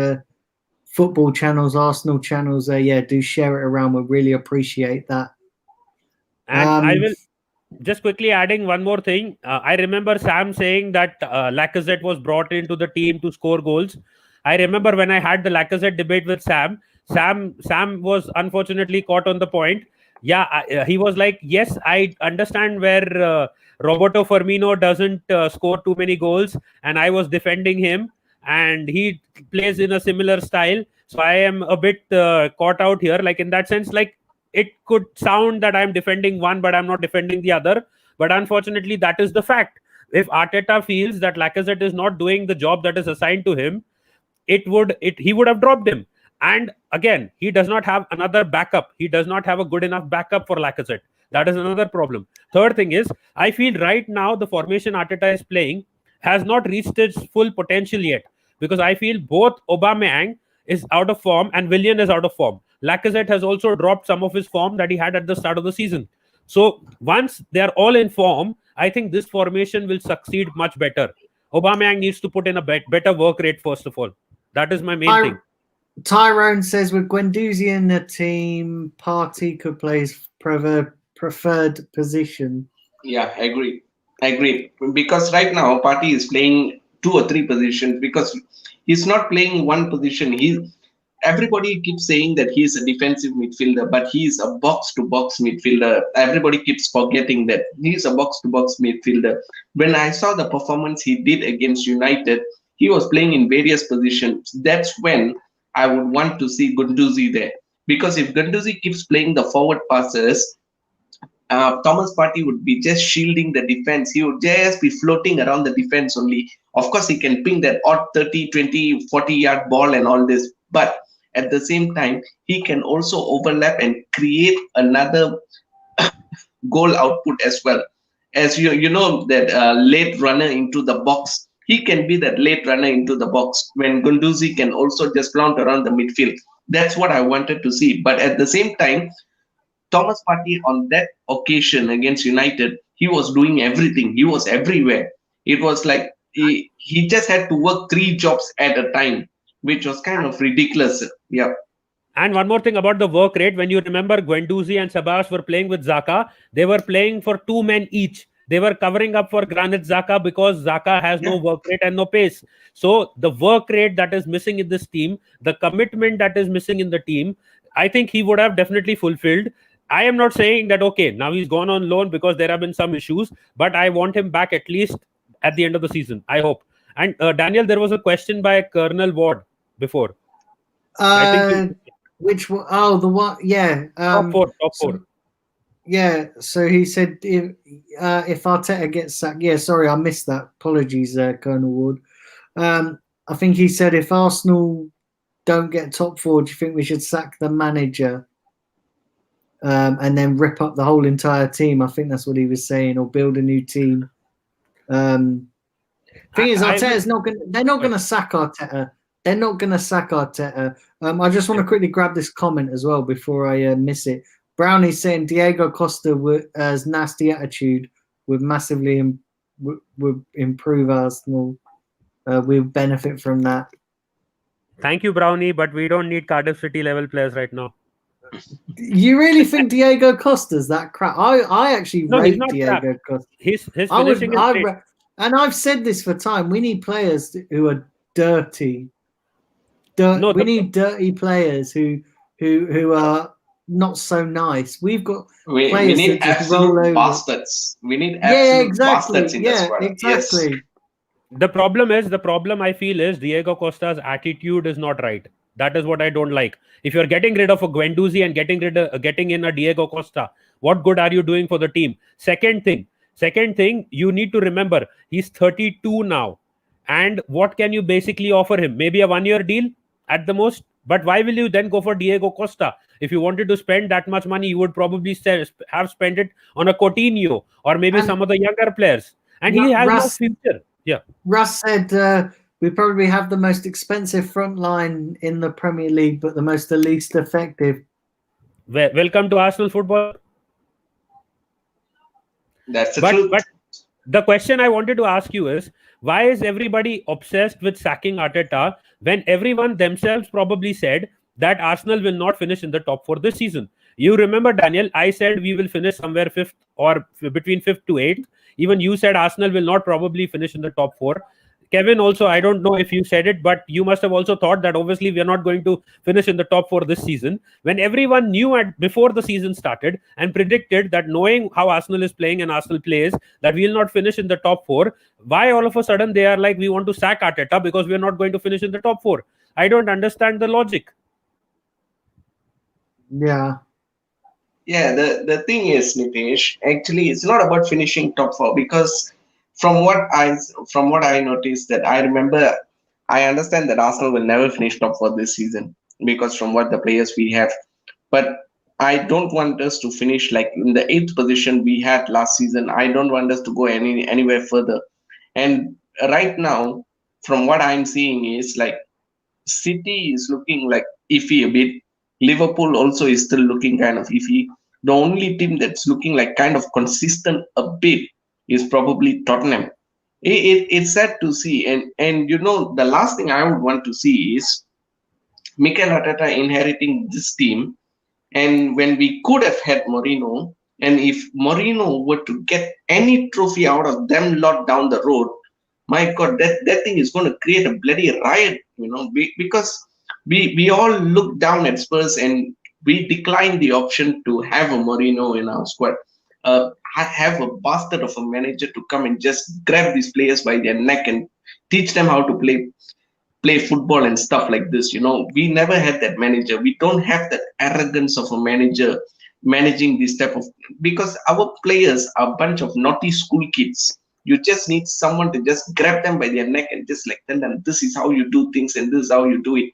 football channels, Arsenal channels, do share it around. We'll really appreciate that. And I will just quickly adding one more thing. I remember Sam saying that Lacazette was brought into the team to score goals. I remember when I had the Lacazette debate with Sam was unfortunately caught on the point. Yeah, he was like, yes, I understand where Roberto Firmino doesn't score too many goals, and I was defending him. And he plays in a similar style, so I am a bit caught out here. Like in that sense, like it could sound that I'm defending one, but I'm not defending the other. But unfortunately, that is the fact. If Arteta feels that Lacazette is not doing the job that is assigned to him, he would have dropped him. And again, he does not have another backup. He does not have a good enough backup for Lacazette. That is another problem. Third thing is, I feel right now the formation Arteta is playing has not reached its full potential yet, because I feel both Aubameyang is out of form and Willian is out of form. Lacazette has also dropped some of his form that he had at the start of the season. So once they are all in form, I think this formation will succeed much better. Aubameyang needs to put in a better work rate, first of all. That is my main thing. Tyrone says with Guendouzi in the team, Partey could play his preferred position. Yeah, I agree. Because right now, Partey is playing 2 or 3 positions, because he's not playing one position. Everybody keeps saying that he's a defensive midfielder, but he's a box-to-box midfielder. Everybody keeps forgetting that he's a box-to-box midfielder. When I saw the performance he did against United, he was playing in various positions. That's when I would want to see Guendouzi there. Because if Guendouzi keeps playing the forward passes, Thomas Partey would be just shielding the defense. He would just be floating around the defense only. Of course, he can ping that odd 30, 20, 40-yard ball and all this. But at the same time, he can also overlap and create another goal output as well. As you know, that late runner into the box. He can be that late runner into the box when Guendouzi can also just flaunt around the midfield. That's what I wanted to see. But at the same time, Thomas Partey on that occasion against United, he was doing everything. He was everywhere. It was like he just had to work 3 jobs at a time, which was kind of ridiculous. Yeah. And one more thing about the work rate. When you remember, Guendouzi and Sabas were playing with Xhaka. They were playing for 2 men each. They were covering up for Granit Xhaka because Xhaka has no work rate and no pace. So the work rate that is missing in this team, the commitment that is missing in the team, I think he would have definitely fulfilled. I am not saying that, okay, now he's gone on loan because there have been some issues, but I want him back at least at the end of the season, I hope. And Daniel, there was a question by Colonel Ward before. Which one? Oh, the one, yeah. Top four. Yeah, so he said if Arteta gets sacked, yeah, sorry, I missed that. Apologies, Colonel Ward. I think he said if Arsenal don't get top 4, do you think we should sack the manager and then rip up the whole entire team? I think that's what he was saying, or build a new team. Thing is, Arteta's not going. They're not going to sack Arteta. They're not going to sack Arteta. I just want to quickly grab this comment as well before I miss it. Brownie's saying Diego Costa has nasty attitude would massively would improve Arsenal. We'll benefit from that. Thank you, Brownie, but we don't need Cardiff City level players right now. You really think Diego Costa's that crap? I actually rate Diego Costa. His finishing and I've said this for time. We need players who are dirty. We need dirty players who are not so nice. We've got we need absolute bastards. We need absolute bastards in the squad. Exactly. Yes. The problem I feel is Diego Costa's attitude is not right. That is what I don't like. If you're getting rid of a Guendouzi and getting in a Diego Costa, what good are you doing for the team? Second thing, you need to remember he's 32 now. And what can you basically offer him? Maybe a 1-year deal at the most. But why will you then go for Diego Costa? If you wanted to spend that much money, you would probably have spent it on a Coutinho or maybe some of the younger players. And he has no future. Yeah. Russ said we probably have the most expensive front line in the Premier League, but the least effective. Welcome to Arsenal football. That's the truth. But the question I wanted to ask you is, why is everybody obsessed with sacking Arteta when everyone themselves probably said that Arsenal will not finish in the top 4 this season? You remember, Daniel, I said we will finish somewhere 5th or between 5th to 8th. Even you said Arsenal will not probably finish in the top 4. Kevin also, I don't know if you said it, but you must have also thought that obviously we are not going to finish in the top 4 this season. When everyone knew before the season started and predicted that, knowing how Arsenal is playing and Arsenal plays, that we will not finish in the top 4, why all of a sudden they are like, we want to sack Arteta because we are not going to finish in the top 4? I don't understand the logic. Yeah. Yeah, the thing is, Nitish, actually it's not about finishing top 4, because from what I noticed, that I understand that Arsenal will never finish top 4 this season because from what the players we have. But I don't want us to finish like in the 8th position we had last season. I don't want us to go anywhere further. And right now, from what I'm seeing is like City is looking like iffy a bit. Liverpool also is still looking kind of iffy. The only team that's looking like kind of consistent a bit is probably Tottenham. It's sad to see. And you know, the last thing I would want to see is Mikel Arteta inheriting this team. And when we could have had Mourinho, and if Mourinho were to get any trophy out of them lot down the road, my God, that thing is going to create a bloody riot, you know, because we all look down at Spurs and we decline the option to have a Mourinho in our squad. Have a bastard of a manager to come and just grab these players by their neck and teach them how to play football and stuff like this. You know, we never had that manager. We don't have that arrogance of a manager managing this type of, because our players are a bunch of naughty school kids. You just need someone to just grab them by their neck and just like tell them this is how you do things and this is how you do it.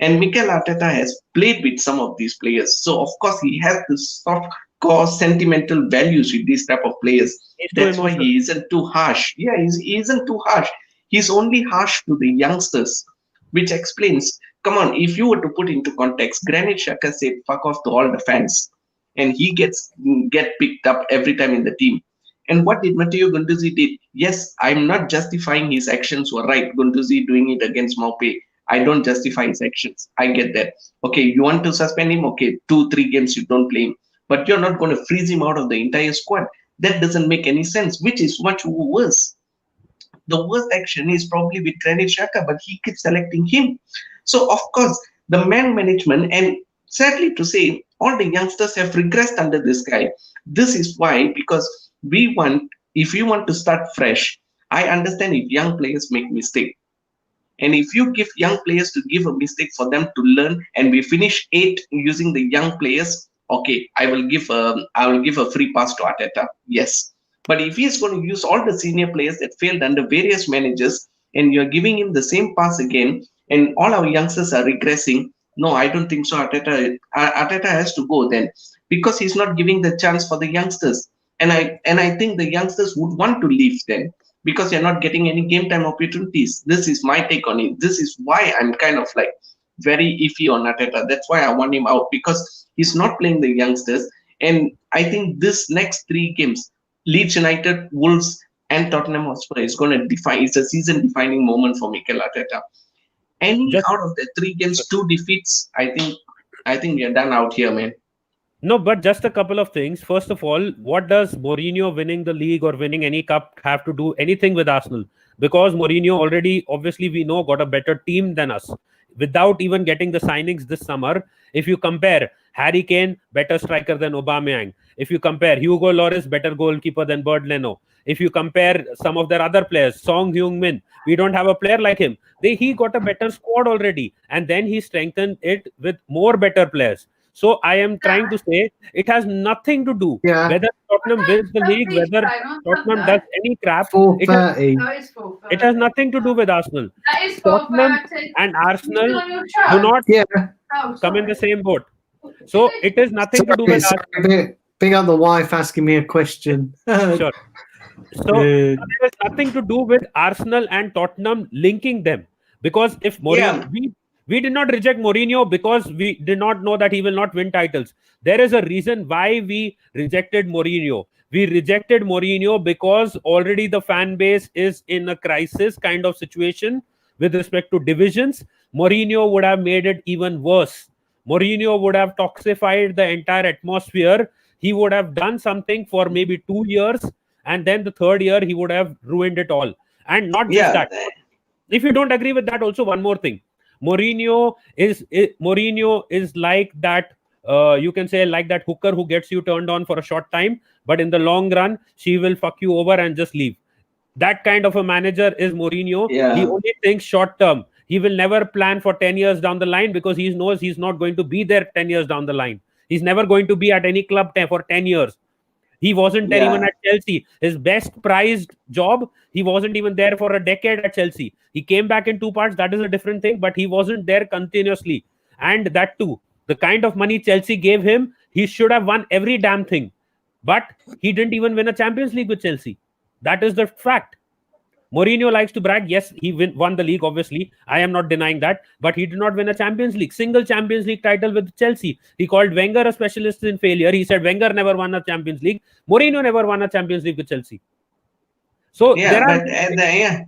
And Mikel Arteta has played with some of these players, so of course he has this soft core sentimental values with these type of players. That's why he isn't too harsh. Yeah, he isn't too harsh. He's only harsh to the youngsters, which explains. Come on, if you were to put into context, Granit Xhaka said "fuck off" to all the fans, and he get picked up every time in the team. And what did Matteo Guendouzi did? Yes, I'm not justifying his actions were right. Guendouzi doing it against Maupay. I don't justify his actions. I get that. Okay, you want to suspend him? Okay, 2-3 games you don't play him. But you're not going to freeze him out of the entire squad. That doesn't make any sense, which is much worse. The worst action is probably with Granit Xhaka, but he keeps selecting him. So, of course, the man management, and sadly to say, all the youngsters have regressed under this guy. This is why, because if you want to start fresh, I understand if young players make mistake. And if you give young players to give a mistake for them to learn, and we finish 8 using the young players, okay, I will give a free pass to Arteta. Yes. But if he's going to use all the senior players that failed under various managers, and you're giving him the same pass again, and all our youngsters are regressing, no, I don't think so. Arteta has to go then, because he's not giving the chance for the youngsters. And I think the youngsters would want to leave then, because you're not getting any game time opportunities. This is my take on it. This is why I'm kind of like very iffy on Arteta. That's why I want him out, because he's not playing the youngsters. And I think this next 3 games, Leeds United, Wolves, and Tottenham Hotspur is going to define. It's a season-defining moment for Mikel Arteta. Out of the 3 games, 2 defeats, I think we are done out here, man. No, but just a couple of things. First of all, what does Mourinho winning the league or winning any cup have to do anything with Arsenal? Because Mourinho already, obviously, we know, got a better team than us. Without even getting the signings this summer, if you compare Harry Kane, better striker than Aubameyang. If you compare Hugo Lloris, better goalkeeper than Bernd Leno. If you compare some of their other players, Song Heung-min, we don't have a player like him. He got a better squad already. And then he strengthened it with more better players. So I am trying to say it has nothing to do whether Tottenham wins the league, whether Tottenham does any crap. It has nothing to do with Arsenal. Tottenham and Arsenal do not come in the same boat. So it is nothing to do with Arsenal. Big up the wife asking me a question. Sure. So there is nothing to do with Arsenal and Tottenham linking them. Because if Mourinho, we did not reject Mourinho because we did not know that he will not win titles. There is a reason why we rejected Mourinho. We rejected Mourinho because already the fan base is in a crisis kind of situation with respect to divisions. Mourinho would have made it even worse. Mourinho would have toxified the entire atmosphere. He would have done something for maybe 2 years, and then the 3rd year he would have ruined it all. And not just that. If you don't agree with that, also one more thing. Mourinho is like that. You can say like that hooker who gets you turned on for a short time, but in the long run, she will fuck you over and just leave. That kind of a manager is Mourinho. He only thinks short term. He will never plan for 10 years down the line because he knows he's not going to be there 10 years down the line. He's never going to be at any club for 10 years. He wasn't there even at Chelsea. His best prized job, he wasn't even there for a decade at Chelsea. He came back in 2 parts. That is a different thing, but he wasn't there continuously. And that too, the kind of money Chelsea gave him, he should have won every damn thing. But he didn't even win a Champions League with Chelsea. That is the fact. Mourinho likes to brag. Yes, he won the league, obviously. I am not denying that. But he did not win a Champions League. Single Champions League title with Chelsea. He called Wenger a specialist in failure. He said Wenger never won a Champions League. Mourinho never won a Champions League with Chelsea. So Nitesh,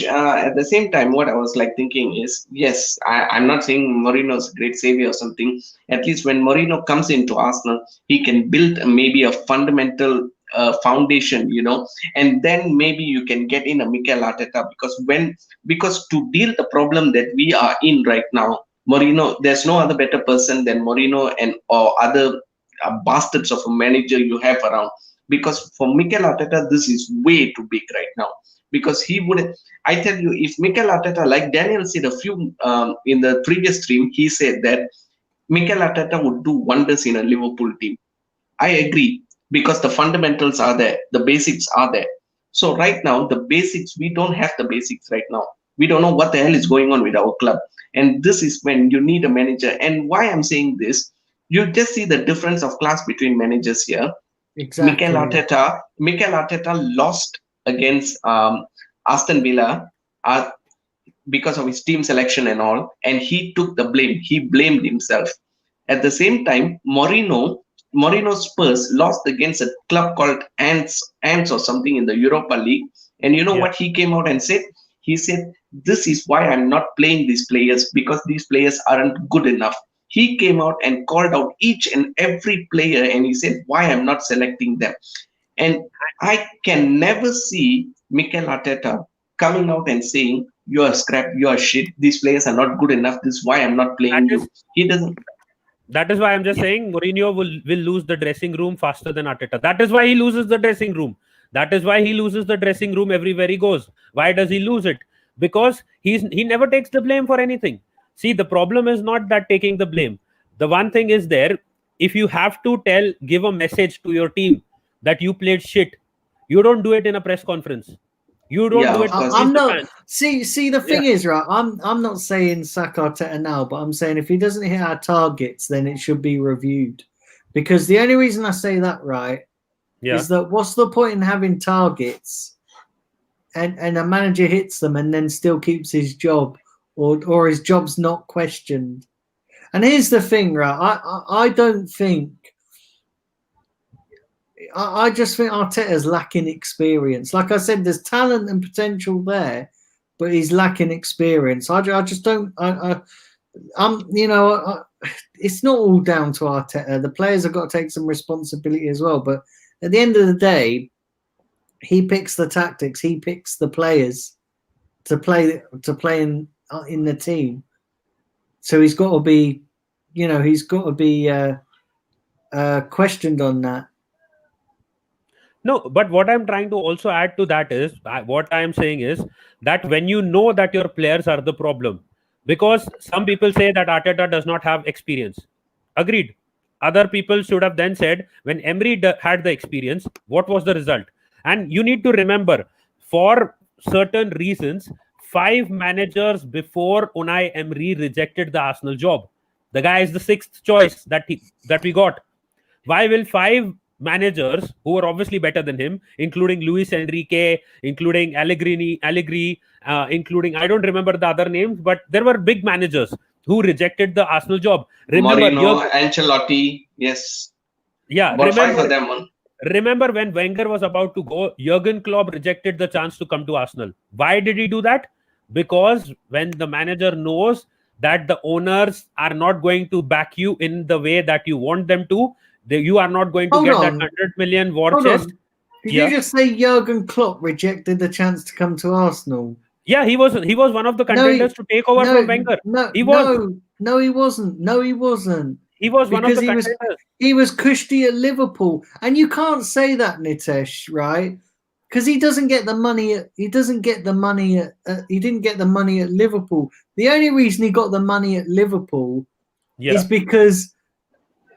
at the same time, what I was like thinking is, yes, I'm not saying Mourinho's a great savior or something. At least when Mourinho comes into Arsenal, he can build maybe a fundamental foundation, and then maybe you can get in a Mikel Arteta, because to deal the problem that we are in right now, Mourinho, there's no other better person than Mourinho or other bastards of a manager you have around. Because for Mikel Arteta, this is way too big right now. Because I tell you, if Mikel Arteta, like Daniel said a few in the previous stream, he said that Mikel Arteta would do wonders in a Liverpool team. I agree, because the fundamentals are there, the basics are there. So right now, the basics, we don't have the basics right now. We don't know what the hell is going on with our club. And this is when you need a manager. And why I'm saying this, you just see the difference of class between managers here. Exactly. Mikel Arteta lost against Aston Villa because of his team selection and all, and he took the blame. He blamed himself. At the same time, Mourinho Spurs lost against a club called Ants or something in the Europa League. And you know what he came out and said? He said, this is why I'm not playing these players, because these players aren't good enough. He came out and called out each and every player, and he said, why I'm not selecting them. And I can never see Mikel Arteta coming out and saying, you are scrap, you are shit, these players are not good enough, this is why I'm not playing you. He doesn't. That is why I'm just saying Mourinho will lose the dressing room faster than Arteta. That is why he loses the dressing room. That is why he loses the dressing room everywhere he goes. Why does he lose it? Because he never takes the blame for anything. See, the problem is not that taking the blame. The one thing is there, if you have to give a message to your team that you played shit, you don't do it in a press conference. You don't do it. I'm not. See, the thing is, right? I'm not saying sack Arteta now, but I'm saying if he doesn't hit our targets, then it should be reviewed. Because the only reason I say that, right, is that what's the point in having targets, and a manager hits them and then still keeps his job, or his job's not questioned. And here's the thing, right? I don't think. I just think Arteta's lacking experience. Like I said, there's talent and potential there, but he's lacking experience. I just don't. It's not all down to Arteta. The players have got to take some responsibility as well. But at the end of the day, he picks the tactics. He picks the players to play in the team. So he's got to be, questioned on that. No, but what I'm trying to also add to that is, what I am saying is that when you know that your players are the problem, because some people say that Arteta does not have experience. Agreed. Other people should have then said, when Emery had the experience, what was the result? And you need to remember, for certain reasons, 5 managers before Unai Emery rejected the Arsenal job. The guy is the 6th choice that we got. Why will 5 managers who were obviously better than him, including Luis Enrique, including Allegri, including, I don't remember the other names, but there were big managers who rejected the Arsenal job. Remember Mourinho, Ancelotti, yes. Yeah, about 5 of them. Remember when Wenger was about to go, Jurgen Klopp rejected the chance to come to Arsenal. Why did he do that? Because when the manager knows that the owners are not going to back you in the way that you want them to, you are not going to get that 100 million war chest. Did you just say Jurgen Klopp rejected the chance to come to Arsenal? Yeah, he was one of the contenders to take over from Wenger. He wasn't. No, he wasn't. He was one of the contenders. He was cushy at Liverpool, and you can't say that, Nitesh, right? Because he doesn't get the money. He didn't get the money at Liverpool. The only reason he got the money at Liverpool is because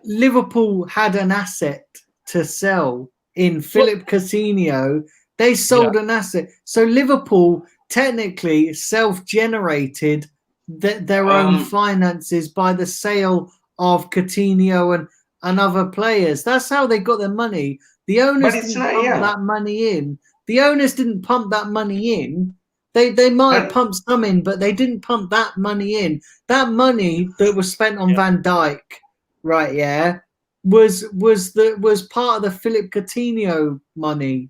Liverpool had an asset to sell in Philip Coutinho. They sold an asset. So Liverpool technically self-generated their own finances by the sale of Coutinho and other players. That's how they got their money. The owners didn't pump that money in. The owners didn't pump that money in. They might have pumped some in, but they didn't pump that money in. That money that was spent on Van Dijk, right? Yeah, was part of the Philip Coutinho money.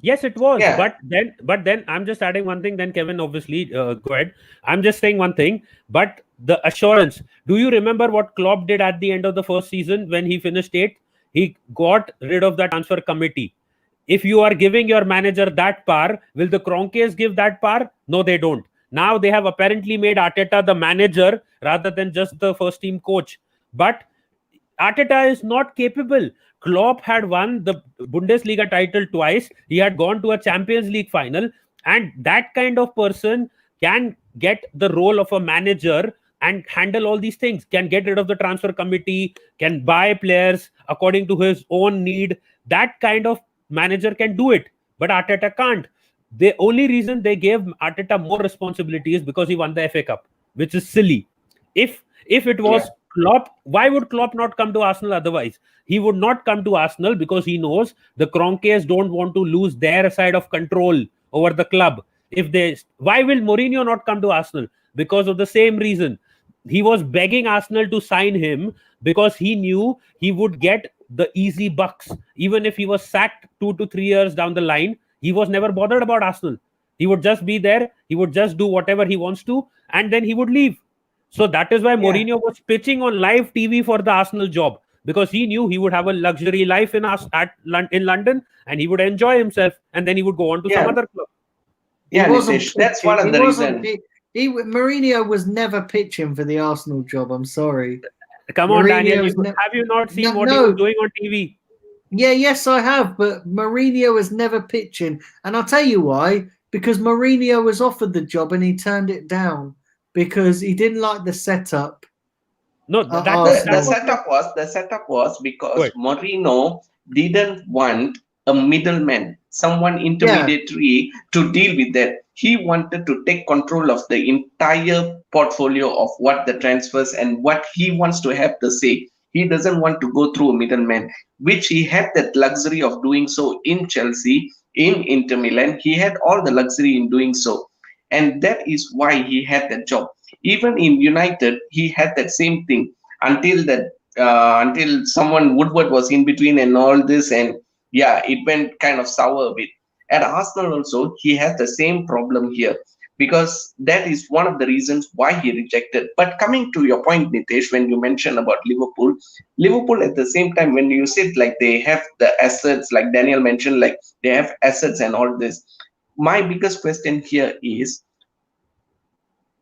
Yes, it was. Yeah. But then I'm just adding one thing. Then Kevin, obviously, go ahead. I'm just saying one thing. But the assurance. Do you remember what Klopp did at the end of the first season when he finished 8th? He got rid of the transfer committee. If you are giving your manager that power, will the Kroenkes give that power? No, they don't. Now they have apparently made Arteta the manager rather than just the first team coach. But Arteta is not capable. Klopp had won the Bundesliga title twice. He had gone to a Champions League final. And that kind of person can get the role of a manager and handle all these things, can get rid of the transfer committee, can buy players according to his own need. That kind of manager can do it, but Arteta can't. The only reason they gave Arteta more responsibility is because he won the FA Cup, which is silly. If it was Klopp, why would Klopp not come to Arsenal otherwise? He would not come to Arsenal because he knows the Kroenkes don't want to lose their side of control over the club. Why will Mourinho not come to Arsenal? Because of the same reason. He was begging Arsenal to sign him because he knew he would get the easy bucks. Even if he was sacked 2 to 3 years down the line, he was never bothered about Arsenal. He would just be there. He would just do whatever he wants to, and then he would leave. So that is why Mourinho was pitching on live TV for the Arsenal job, because he knew he would have a luxury life in London, and he would enjoy himself, and then he would go on to some other club. Yeah, Nitish, that's one of the reasons. Mourinho was never pitching for the Arsenal job. I'm sorry. Come on, Daniel. Have you not seen what he was doing on TV? Yes, I have. But Mourinho was never pitching. And I'll tell you why. Because Mourinho was offered the job and he turned it down because he didn't like the setup. No, the setup was because Mourinho didn't want a middleman, someone intermediary to deal with that. He wanted to take control of the entire portfolio of what the transfers and what he wants to have to say. He doesn't want to go through a middleman, which he had that luxury of doing so in Chelsea, in Inter Milan. He had all the luxury in doing so. And that is why he had that job. Even in United, he had that same thing until someone, Woodward, was in between and all this. And it went kind of sour a bit. At Arsenal also, he had the same problem here, because that is one of the reasons why he rejected. But coming to your point, Nitish, when you mentioned about Liverpool at the same time, when you said like they have the assets, like Daniel mentioned, like they have assets and all this. My biggest question here is,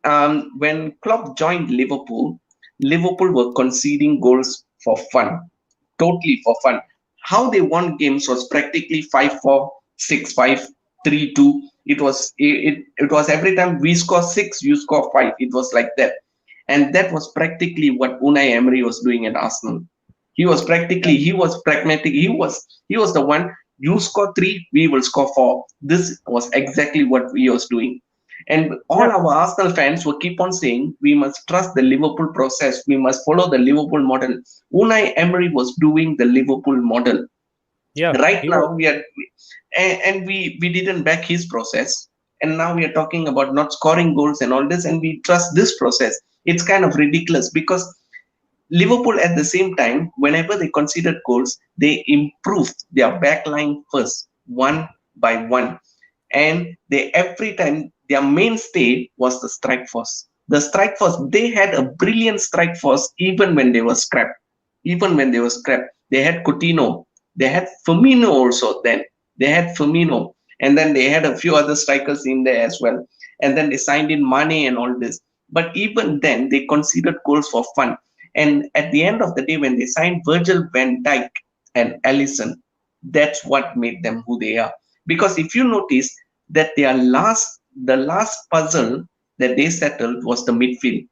when Klopp joined Liverpool were conceding goals for fun, totally for fun. How they won games was practically 5-4, 6-5, 3-2. It was every time we score 6, you score 5. It was like that, and that was practically what Unai Emery was doing at Arsenal. He was pragmatic. He was the one. You score 3, we will score 4. This was exactly what he was doing. And all our Arsenal fans will keep on saying, we must trust the Liverpool process. We must follow the Liverpool model. Unai Emery was doing the Liverpool model. Now we are, and we didn't back his process. And now we are talking about not scoring goals and all this, and we trust this process. It's kind of ridiculous, because Liverpool at the same time, whenever they conceded goals, they improved their backline first, one by one. And every time their mainstay was the strike force. The strike force, they had a brilliant strike force even when they were scrapped. They had Coutinho. They had Firmino also then. And then they had a few other strikers in there as well. And then they signed in Mane and all this. But even then, they conceded goals for fun. And at the end of the day, when they signed Virgil van Dijk and Alisson, that's what made them who they are. Because if you notice that the last puzzle that they settled was the midfield.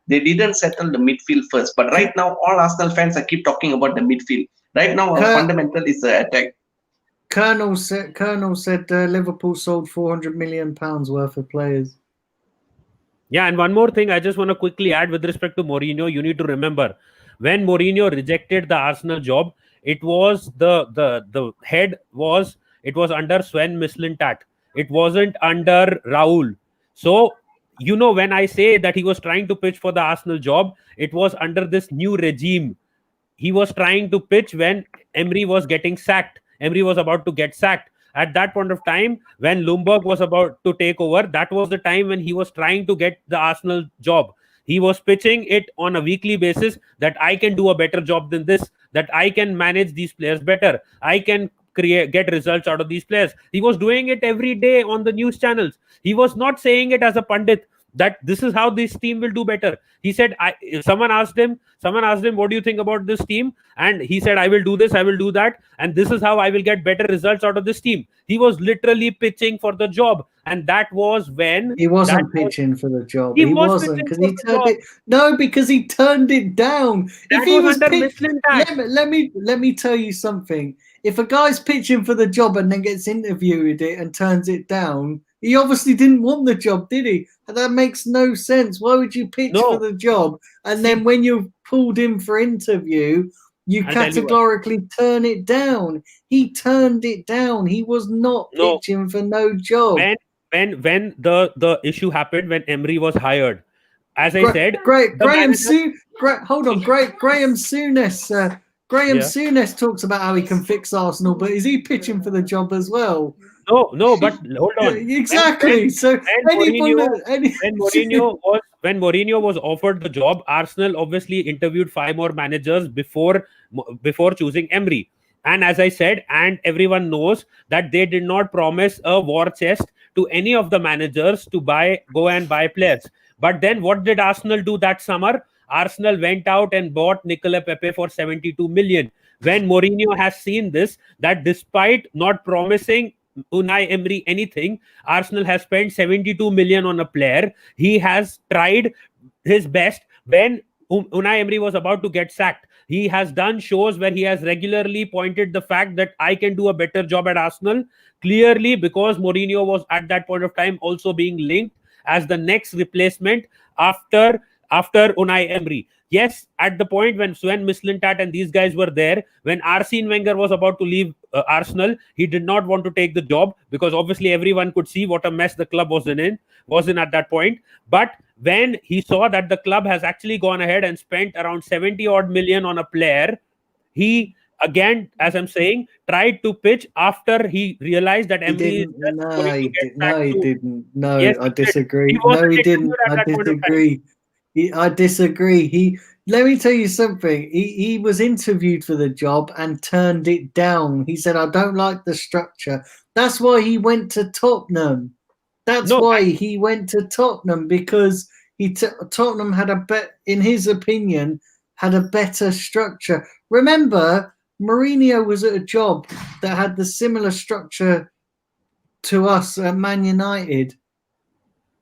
They didn't settle the midfield first. But right now, all Arsenal fans keep talking about the midfield. Right now, our fundamental is the attack. Colonel said Liverpool sold £400 million worth of players. Yeah, and one more thing I just want to quickly add with respect to Mourinho. You need to remember, when Mourinho rejected the Arsenal job, it was the head was under Sven Mislintat. It wasn't under Raul. So, when I say that he was trying to pitch for the Arsenal job, it was under this new regime. He was trying to pitch when Emery was getting sacked. Emery was about to get sacked. At that point of time, when Ljungberg was about to take over, that was the time when he was trying to get the Arsenal job. He was pitching it on a weekly basis that I can do a better job than this, that I can manage these players better. I can get results out of these players. He was doing it every day on the news channels. He was not saying it as a pundit that this is how this team will do better. He said, someone asked him, what do you think about this team? And he said, I will do this, I will do that. And this is how I will get better results out of this team. He was literally pitching for the job. and that was when he wasn't pitching for the job. He He was wasn't pitching because for he the turned job. it. No, because he turned it down. That If he was was under pitch, Mislintat. let me tell you something. If a guy's pitching for the job and then gets interviewed it and turns it down, he obviously didn't want the job, did he? That makes no sense. Why would you pitch for the job and then when you're pulled in for interview, you categorically turn it down? He turned it down. He was not pitching for no job. When the issue happened, when Emery was hired, as I said, Graham Souness. Graham Souness talks about how he can fix Arsenal, but is he pitching for the job as well? No, but hold on. Exactly. When Mourinho was offered the job, Arsenal obviously interviewed 5 more managers before choosing Emery. And as I said, and everyone knows that they did not promise a war chest to any of the managers to go and buy players. But then what did Arsenal do that summer? Arsenal went out and bought Nicolas Pepe for 72 million. When Mourinho has seen this, that despite not promising Unai Emery anything, Arsenal has spent 72 million on a player. He has tried his best. When Unai Emery was about to get sacked, he has done shows where he has regularly pointed the fact that I can do a better job at Arsenal, clearly because Mourinho was at that point of time also being linked as the next replacement after Unai Emery. Yes, at the point when Sven Mislintat and these guys were there, when Arsene Wenger was about to leave Arsenal, he did not want to take the job because obviously everyone could see what a mess the club was in at that point. But when he saw that the club has actually gone ahead and spent around 70 odd million on a player, he again, as I'm saying, tried to pitch after he realized that Emery he didn't. No, yes, I disagree. No, he didn't. I disagree. Let me tell you something. He was interviewed for the job and turned it down. He said, I don't like the structure. That's why he went to Tottenham. He went to Tottenham because Tottenham had in his opinion, had a better structure. Remember, Mourinho was at a job that had the similar structure to us at Man United.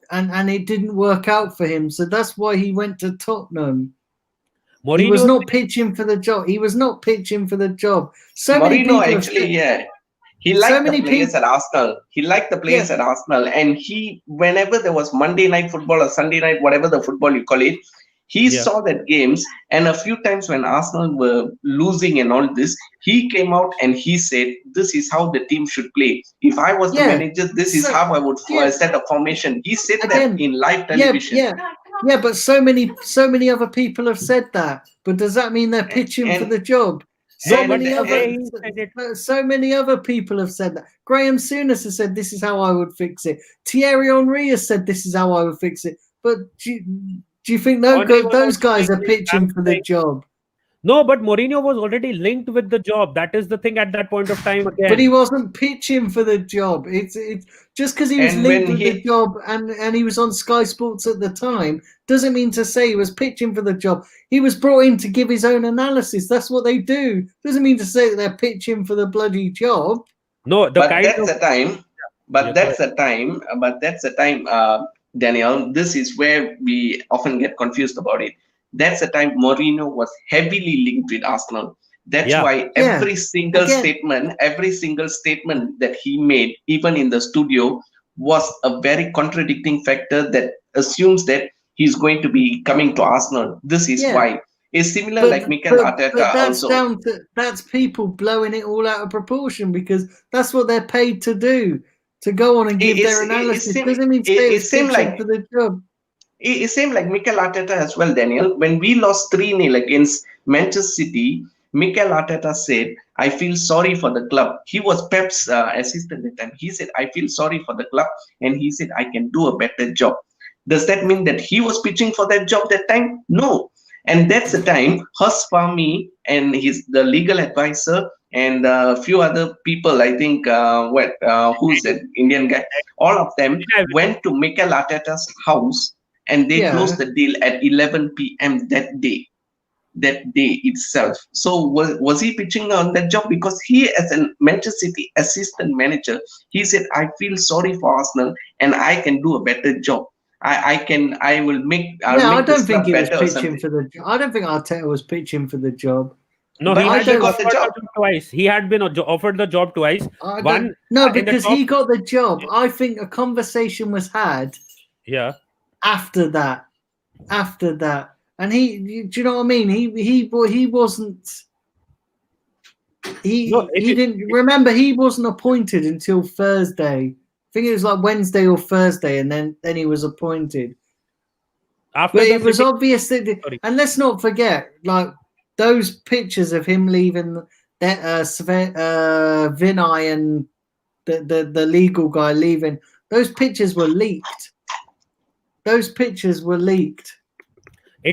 And it didn't work out for him. So that's why he went to Tottenham. Mourinho, he was not pitching for the job. He liked the players at Arsenal. He liked the players at Arsenal. And whenever there was Monday night football or Sunday night, whatever the football you call it, he saw that games. And a few times when Arsenal were losing and all this, he came out and he said, this is how the team should play. If I was the manager, this is how I would set a formation. He said that in live television. Yeah, but so many other people have said that. But does that mean they're pitching for the job? So many other people have said that. Graham Souness has said, this is how I would fix it. Thierry Henry has said, this is how I would fix it. But do you think those guys are pitching for the job? No, but Mourinho was already linked with the job. That is the thing at that point of time again. But he wasn't pitching for the job. It's just because he was linked with the job and he was on Sky Sports at the time doesn't mean to say he was pitching for the job. He was brought in to give his own analysis. That's what they do. Doesn't mean to say that they're pitching for the bloody job. No, that's the time, Daniel. This is where we often get confused about it. That's the time Mourinho was heavily linked with Arsenal. That's why every single statement that he made, even in the studio, was a very contradicting factor that assumes that he's going to be coming to Arsenal. This is why. It's similar like Mikel Arteta also. That's people blowing it all out of proportion because that's what they're paid to do, to go on and give their analysis. Doesn't mean it's for the job. It seemed like Mikel Arteta as well, Daniel. When we lost 3-0 against Manchester City, Mikel Arteta said, I feel sorry for the club. He was Pep's assistant at the time. He said, I feel sorry for the club. And he said, I can do a better job. Does that mean that he was pitching for that job that time? No. And that's the time Huss Fahmy and the legal advisor and a few other people, I think, who's that Indian guy? All of them went to Mikel Arteta's house and they closed the deal at 11 p.m. that day. that day itself. So was he pitching on that job? Because he, as a Manchester City assistant manager, he said, I feel sorry for Arsenal and I can do a better job. I will make. I don't think he was pitching for the. I don't think Arteta was pitching for the job. No, but he had got the job twice. He had been offered the job twice. Because he got the job. I think a conversation was had. Yeah. After that, and he, do you know what I mean? He wasn't. He didn't remember. He wasn't appointed until Thursday. I think it was like Wednesday or Thursday, and then he was appointed. But it was obvious that, and let's not forget, like those pictures of him leaving, Vinay and the legal guy leaving. Those pictures were leaked. It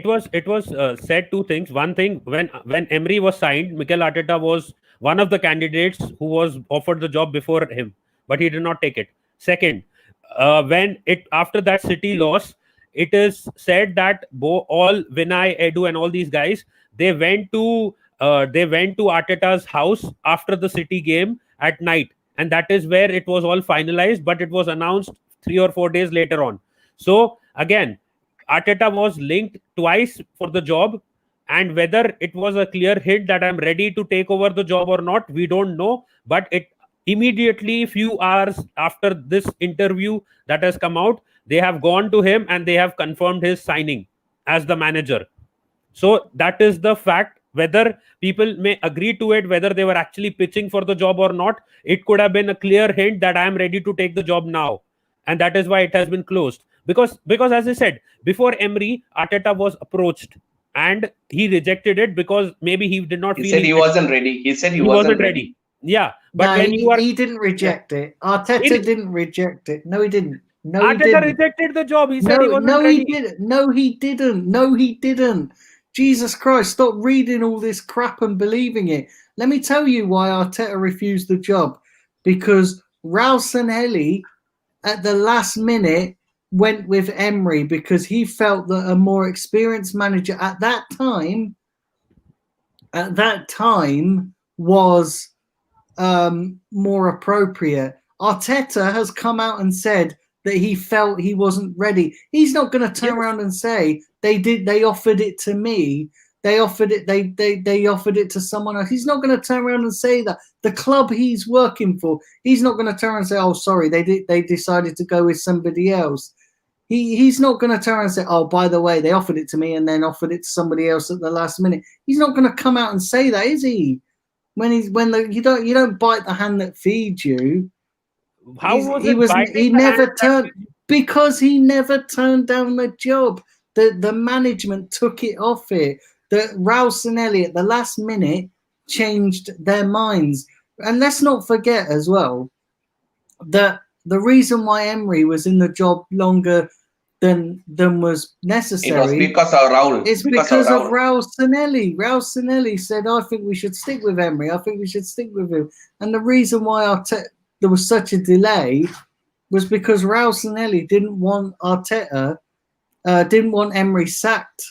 was said two things. One thing, when Emery was signed, Mikel Arteta was one of the candidates who was offered the job before him, but he did not take it. Second, after that City loss, it is said that all Vinay, Edu, and all these guys, they went to Arteta's house after the City game at night, and that is where it was all finalized. But it was announced 3 or 4 days later on. So again, Arteta was linked twice for the job, and whether it was a clear hint that I'm ready to take over the job or not, we don't know. But it immediately, few hours after this interview that has come out, they have gone to him and they have confirmed his signing as the manager. So that is the fact. Whether people may agree to it, whether they were actually pitching for the job or not, it could have been a clear hint that I am ready to take the job now, and that is why it has been closed. Because as I said before, Emery, Arteta was approached and he rejected it because maybe he did not feel. He said he wasn't ready. He said he wasn't ready. Yeah, but he didn't reject it. Arteta didn't reject it. No, he didn't. No, Arteta rejected the job. He said he wasn't ready. No, he didn't. Jesus Christ, stop reading all this crap and believing it. Let me tell you why Arteta refused the job. Because Raul Sanllehi, at the last minute, went with Emery because he felt that a more experienced manager at that time was more appropriate. Arteta has come out and said that he felt he wasn't ready. He's not going to turn around and say they offered it to me. They offered it to someone else. He's not going to turn around and say that. The club he's working for, he's not going to turn around and say, oh, sorry, they decided to go with somebody else. He's not going to turn around and say, oh, by the way, they offered it to me and then offered it to somebody else at the last minute. He's not going to come out and say that, is he? You don't bite the hand that feeds you. He never turned down the job. The management took it off it. Raul Sanllehi at the last minute changed their minds. And let's not forget as well that the reason why Emery was in the job longer than was necessary. It was because of Raul. It's because of Raul Sanllehi. Raul Sanllehi said, I think we should stick with Emery. I think we should stick with him. And the reason why there was such a delay was because Raul Sanllehi didn't want Emery sacked.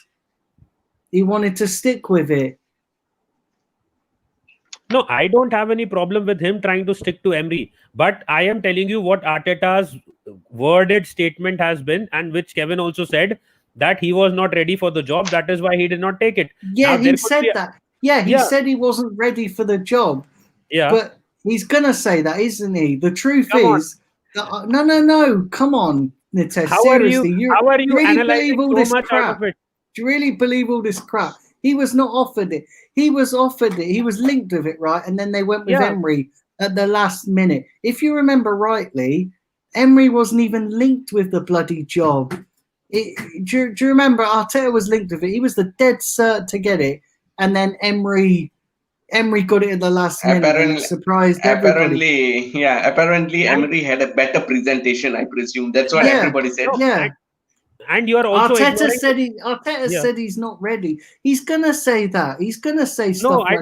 He wanted to stick with it. No, I don't have any problem with him trying to stick to Emery. But I am telling you what Arteta's worded statement has been, and which Kevin also said, that he was not ready for the job. That is why he did not take it. Yeah, he said that. Yeah, he said he wasn't ready for the job. Yeah. But he's going to say that, isn't he? The truth is... No. Come on, Nitesh. Seriously. How are you really analyzing all so much crap? Out of it? Do you really believe all this crap? He was not offered it. He was offered it. He was linked with it, right? And then they went with Emery at the last minute. If you remember rightly, Emery wasn't even linked with the bloody job. Do you remember? Arteta was linked with it. He was the dead cert to get it. And then Emery got it at the last minute. And surprised everybody. Apparently Emery had a better presentation, I presume. That's what everybody said. Yeah. And you are also Arteta said he's not ready. He's gonna say that. He's gonna say stuff. No, I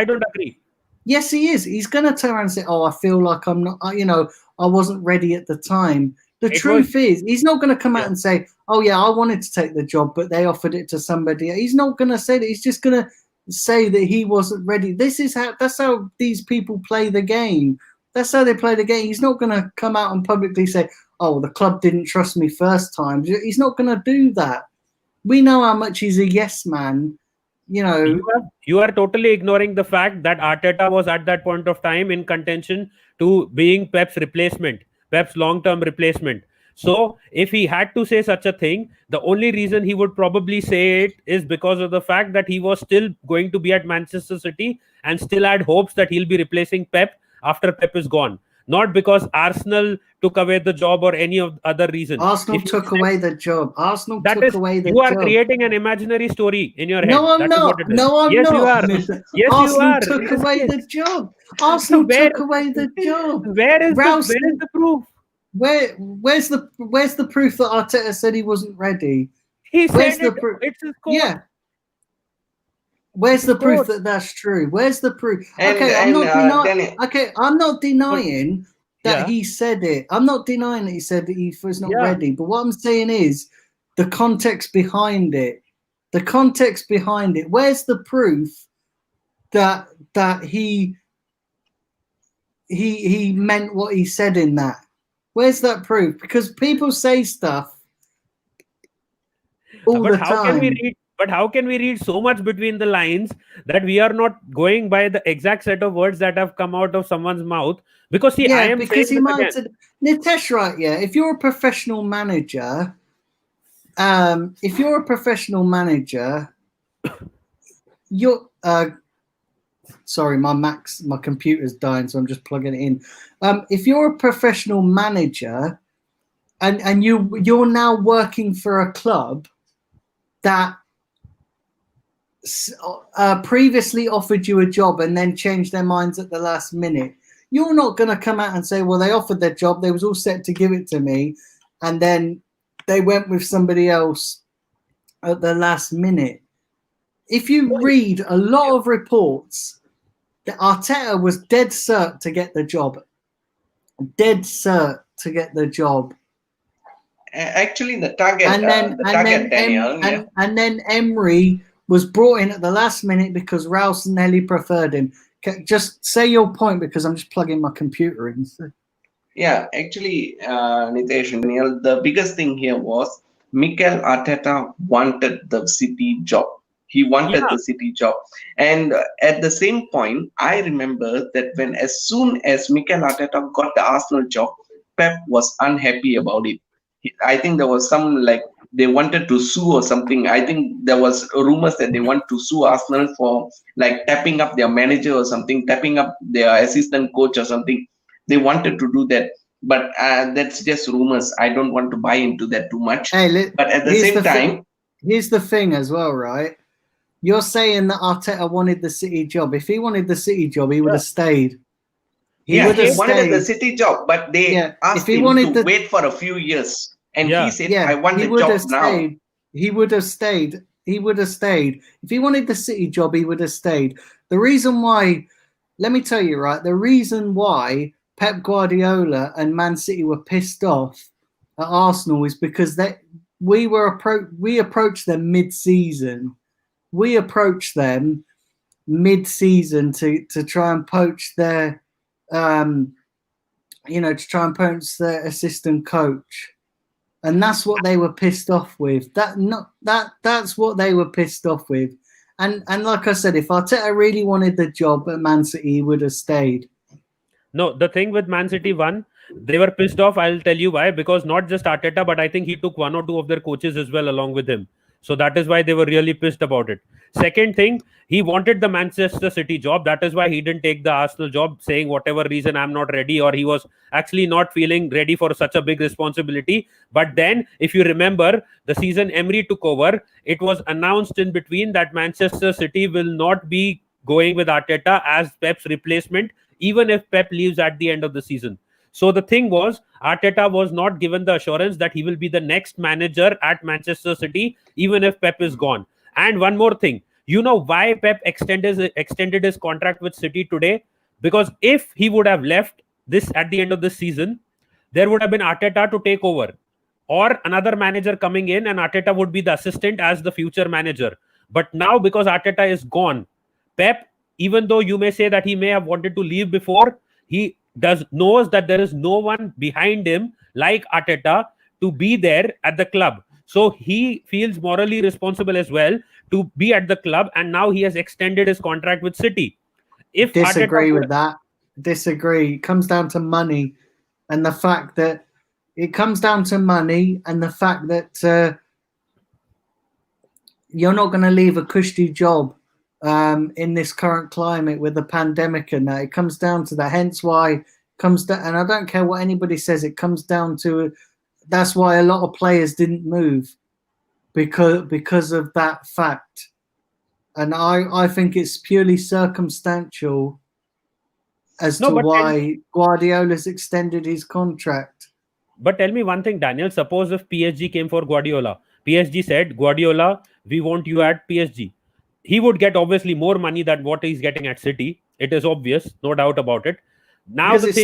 don't agree. Yes, he is. He's gonna turn around and say, "Oh, I feel like I'm not. I wasn't ready at the time." The truth is, he's not going to come out and say, "Oh yeah, I wanted to take the job, but they offered it to somebody." He's not going to say that. He's just going to say that he wasn't ready. That's how these people play the game. That's how they play the game. He's not going to come out and publicly say, "Oh, the club didn't trust me first time." He's not going to do that. We know how much he's a yes man. You know, you are totally ignoring the fact that Arteta was at that point of time in contention to being Pep's replacement, Pep's long-term replacement. So if he had to say such a thing, the only reason he would probably say it is because of the fact that he was still going to be at Manchester City and still had hopes that he'll be replacing Pep after Pep is gone. Not because Arsenal took away the job or any of other reason. Arsenal took away the job. Arsenal took away the job. You are creating an imaginary story in your head. No, I'm not. No, I'm yes, not. You are. Yes, Arsenal you are. took away the job. Arsenal took away the job. Where is the proof? Where's the proof that Arteta said he wasn't ready? He said it's his call. Yeah. Where's the proof that that's true? Where's the proof? I'm not denying that he said it. I'm not denying that he said that he was not ready. But what I'm saying is the context behind it. The context behind it. Where's the proof that he meant what he said in that? Where's that proof? Because people say stuff all the time. But how can we read so much between the lines that we are not going by the exact set of words that have come out of someone's mouth? Because I am because he might have Nitesh, right? Yeah, if you're a professional manager, you're sorry, my computer's dying, so I'm just plugging it in. If you're a professional manager and you're now working for a club that previously offered you a job and then changed their minds at the last minute, you're not going to come out and say, well, they offered their job, they was all set to give it to me, and then they went with somebody else at the last minute. If you read a lot of reports, that Arteta was dead cert to get the job. Dead cert to get the job. Actually, the target, and then Emery was brought in at the last minute because Nelly preferred him. Just say your point, because I'm just plugging my computer in. Yeah, actually, Nitesh and Daniel, the biggest thing here was Mikel Arteta wanted the City job. He wanted the City job. And at the same point, I remember that as soon as Mikel Arteta got the Arsenal job, Pep was unhappy about it. I think there was some they wanted to sue or something. I think there was rumors that they want to sue Arsenal for tapping up their manager or something, tapping up their assistant coach or something. They wanted to do that, but that's just rumors. I don't want to buy into that too much. But at the same time, here's the thing as well, right? You're saying that Arteta wanted the City job. If he wanted the City job, he would have stayed. He wanted the City job, but they asked him to wait for a few years. And he said, I want the job now. He would have stayed. He would have stayed. If he wanted the City job, he would have stayed. The reason why, let me tell you, right, the reason why Pep Guardiola and Man City were pissed off at Arsenal is because we approached them mid-season. We approached them mid-season to try and poach their, to try and poach their assistant coach. And that's what they were pissed off with. That's what they were pissed off with. And like I said, if Arteta really wanted the job at Man City, he would have stayed. No, the thing with Man City, they were pissed off. I'll tell you why. Because not just Arteta, but I think he took one or two of their coaches as well along with him. So that is why they were really pissed about it. Second thing, he wanted the Manchester City job. That is why he didn't take the Arsenal job, saying whatever reason I'm not ready, or he was actually not feeling ready for such a big responsibility. But then, if you remember, the season Emery took over, it was announced in between that Manchester City will not be going with Arteta as Pep's replacement, even if Pep leaves at the end of the season. So the thing was, Arteta was not given the assurance that he will be the next manager at Manchester City, even if Pep is gone. And one more thing, you know why Pep extended his contract with City today? Because if he would have left this at the end of the season, there would have been Arteta to take over, or another manager coming in, and Arteta would be the assistant as the future manager. But now, because Arteta is gone, Pep, even though you may say that he may have wanted to leave before, he knows that there is no one behind him like Arteta to be there at the club. So he feels morally responsible as well to be at the club, and now he has extended his contract with City. If Disagree with that. Disagree. It comes down to money, and the fact that you're not going to leave a cushy job in this current climate with the pandemic and that. It comes down to that. Hence why it comes down, and I don't care what anybody says, it comes down to, that's why a lot of players didn't move because of that fact. And I think it's purely circumstantial as to why Guardiola's extended his contract. But tell me one thing, Daniel. Suppose if PSG came for Guardiola, PSG said, Guardiola, we want you at PSG. He would get obviously more money than what he's getting at City. It is obvious, no doubt about it. Now because it's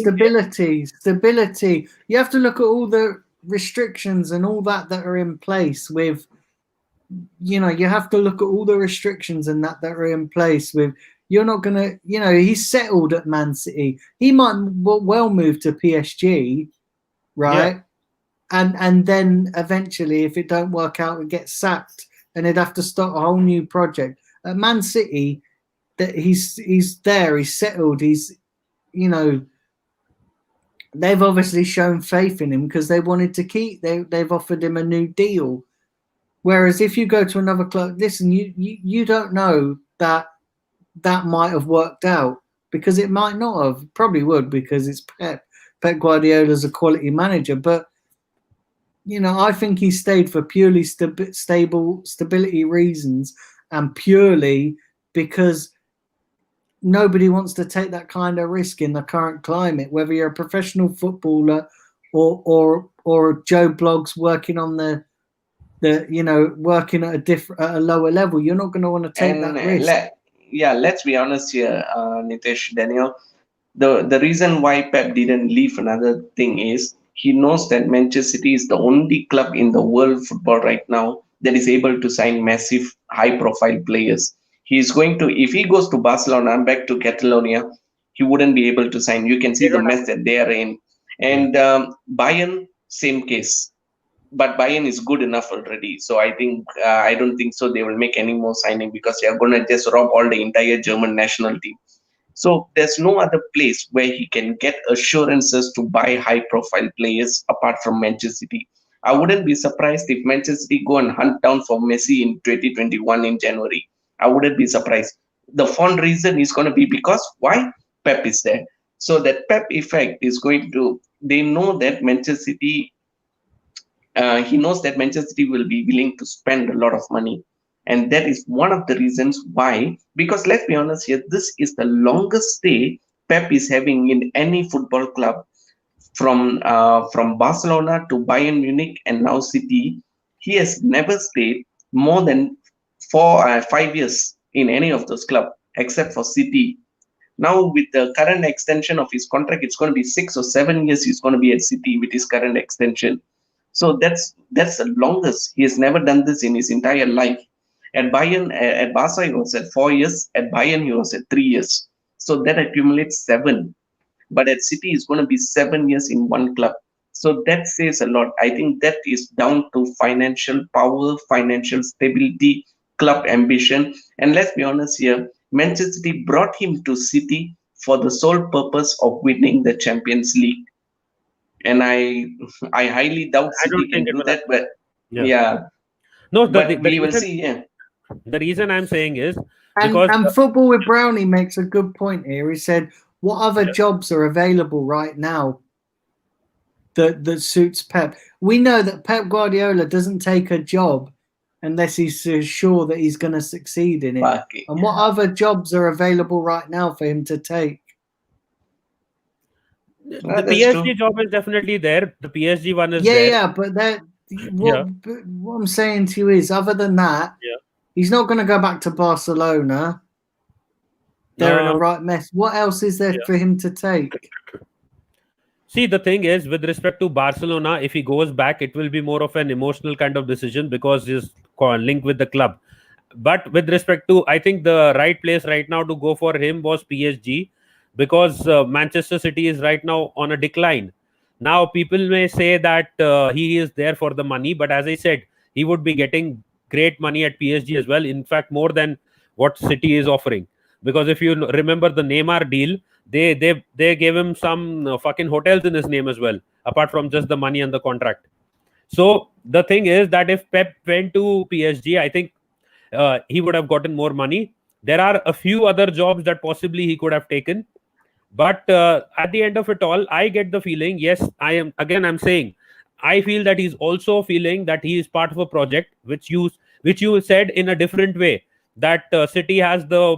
stability. You have to look at all the restrictions and all that are in place with, you have to look at all the restrictions and that are in place with, you're not going to, he's settled at Man City. He might well move to PSG, right? Yeah. And then eventually, if it don't work out, it gets sacked and they'd have to start a whole new project. At Man City, that he's there, he's settled, he's, they've obviously shown faith in him because they wanted to keep, they've offered him a new deal. Whereas if you go to another club, listen, you don't know that might have worked out, because it might not have. Probably would, because it's Pep. Pep Guardiola's a quality manager, but I think he stayed for purely stability reasons, and purely because nobody wants to take that kind of risk in the current climate. Whether you're a professional footballer or Joe Bloggs working on working at a lower level, you're not going to want to take that risk. Let's be honest here, Nitesh, Daniel. The reason why Pep didn't leave, another thing is he knows that Manchester City is the only club in the world football right now that is able to sign massive, high-profile players. He's going to, if he goes to Barcelona, back to Catalonia, he wouldn't be able to sign. You can see the mess that they are in. And Bayern, same case. But Bayern is good enough already. So I think, I don't think so they will make any more signing, because they are going to just rob all the entire German national team. So there's no other place where he can get assurances to buy high-profile players apart from Manchester City. I wouldn't be surprised if Manchester City go and hunt down for Messi in 2021 in January. I wouldn't be surprised. The fond reason is going to be because why? Pep is there. So that Pep effect is going to, they know that Manchester City, he knows that Manchester City will be willing to spend a lot of money. And that is one of the reasons why, because let's be honest here, this is the longest stay Pep is having in any football club, from Barcelona to Bayern Munich and now City. He has never stayed more than 5 years in any of those clubs, except for City. Now with the current extension of his contract, it's going to be 6 or 7 years he's going to be at City with his current extension. So that's the longest. He has never done this in his entire life. At Bayern, at Barca, he was at 4 years. At Bayern, he was at 3 years. So that accumulates 7. But at City, it's going to be 7 years in one club. So that says a lot. I think that is down to financial power, financial stability, club ambition. And let's be honest here, Manchester City brought him to City for the sole purpose of winning the Champions League. And I highly doubt City can do that. But yeah. No, we will see. Yeah. The reason I'm saying is because Football with Brownie makes a good point here. He said, what other jobs are available right now that suits Pep? We know that Pep Guardiola doesn't take a job unless he's sure that he's going to succeed in it. And what other jobs are available right now for him to take? The PSG job is definitely there. The PSG one is there. Yeah, but what I'm saying to you is, other than that, he's not going to go back to Barcelona. They're in a right mess. What else is there for him to take? See, the thing is, with respect to Barcelona, if he goes back, it will be more of an emotional kind of decision because he's linked with the club. But with respect to, I think the right place right now to go for him was PSG, because Manchester City is right now on a decline. Now, people may say that he is there for the money, but as I said, he would be getting great money at PSG as well. In fact, more than what City is offering. Because if you remember the Neymar deal, they gave him some fucking hotels in his name as well, apart from just the money and the contract. So the thing is that if Pep went to PSG, I think he would have gotten more money. There are a few other jobs that possibly he could have taken, but at the end of it all, I get the feeling, yes, I'm saying, I feel that he's also feeling that he is part of a project which you said in a different way, that City has the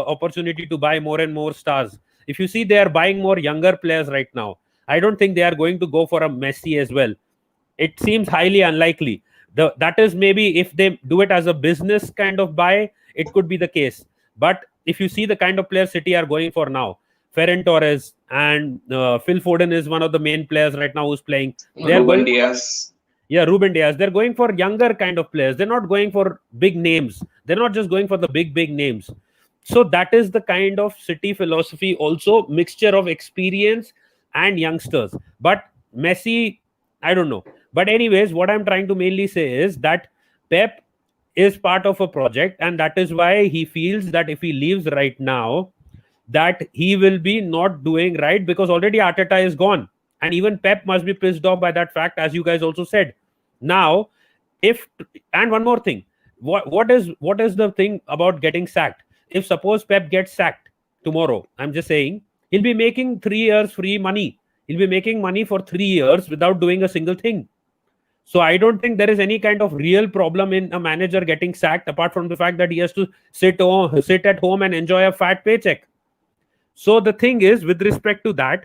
opportunity to buy more and more stars. If you see, they are buying more younger players right now. I don't think they are going to go for a Messi as well. It seems highly unlikely. That is, maybe if they do it as a business kind of buy, it could be the case. But if you see the kind of players City are going for now, Ferran Torres and Phil Foden is one of the main players right now who's playing. Ruben Diaz. Yeah, Ruben Diaz. They're going for younger kind of players. They're not going for big names. They're not just going for the big names. So that is the kind of City philosophy, also mixture of experience and youngsters. But Messi, I don't know. But anyways, what I'm trying to mainly say is that Pep is part of a project, and that is why he feels that if he leaves right now, that he will be not doing right, because already Arteta is gone. And even Pep must be pissed off by that fact, as you guys also said. Now, and one more thing, what is the thing about getting sacked? If suppose Pep gets sacked tomorrow, I'm just saying, he'll be making 3 years free money. He'll be making money for 3 years without doing a single thing. So I don't think there is any kind of real problem in a manager getting sacked, apart from the fact that he has to sit at home and enjoy a fat paycheck. So the thing is, with respect to that,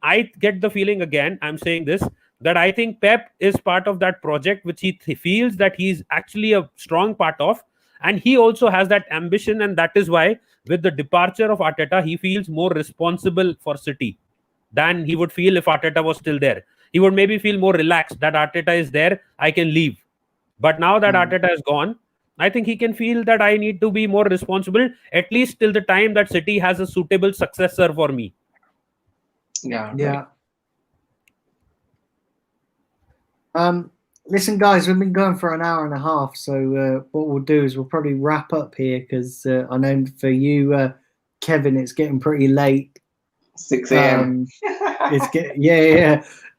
I get the feeling, again, I'm saying this, that I think Pep is part of that project which he feels that he's actually a strong part of, and he also has that ambition, and that is why with the departure of Arteta, he feels more responsible for City than he would feel if Arteta was still there. He would maybe feel more relaxed that Arteta is there, I can leave. But now that Arteta is gone, I think he can feel that I need to be more responsible, at least till the time that City has a suitable successor for me. Yeah. Listen, guys, we've been going for an hour and a half, so what we'll do is we'll probably wrap up here, because I know for you, Kevin, it's getting pretty late. 6 a.m.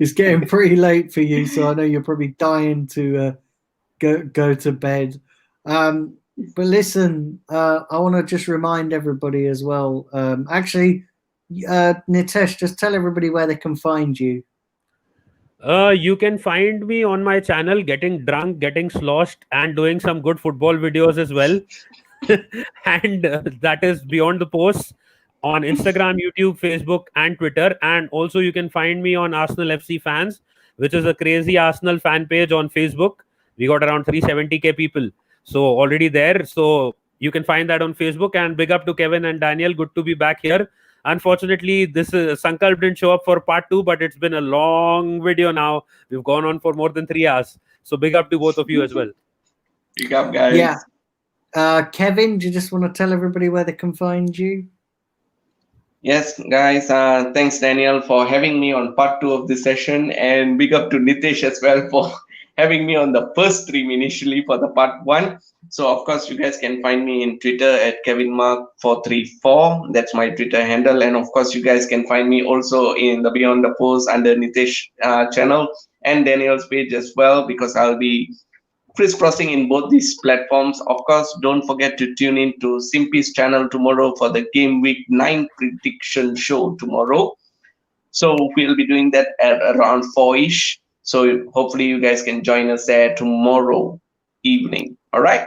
It's getting pretty late for you, so I know you're probably dying to go to bed. But listen, I want to just remind everybody as well. Actually, Nitesh, just tell everybody where they can find you. You can find me on my channel, getting drunk, getting sloshed, and doing some good football videos as well. And that is Beyond the Post on Instagram, YouTube, Facebook, and Twitter. And also you can find me on Arsenal FC Fans, which is a crazy Arsenal fan page on Facebook. We got around 370k people. So already there. So you can find that on Facebook. And big up to Kevin and Daniel. Good to be back here. Unfortunately, this Sankalp didn't show up for part 2, but it's been a long video now. We've gone on for more than 3 hours. So big up to both of you as well. Big up, guys. Yeah. Kevin, do you just want to tell everybody where they can find you? Yes, guys. Thanks, Daniel, for having me on part 2 of this session. And big up to Nitesh as well for having me on the first stream initially for the part 1. So, of course, you guys can find me in Twitter at KevinMark434. That's my Twitter handle. And, of course, you guys can find me also in the Beyond the Post under Nitesh channel and Daniel's page as well, because I'll be crisscrossing in both these platforms. Of course, don't forget to tune in to Simpy's channel tomorrow for the Game Week 9 prediction show tomorrow. So we'll be doing that at around 4-ish. So hopefully you guys can join us there tomorrow evening. All right.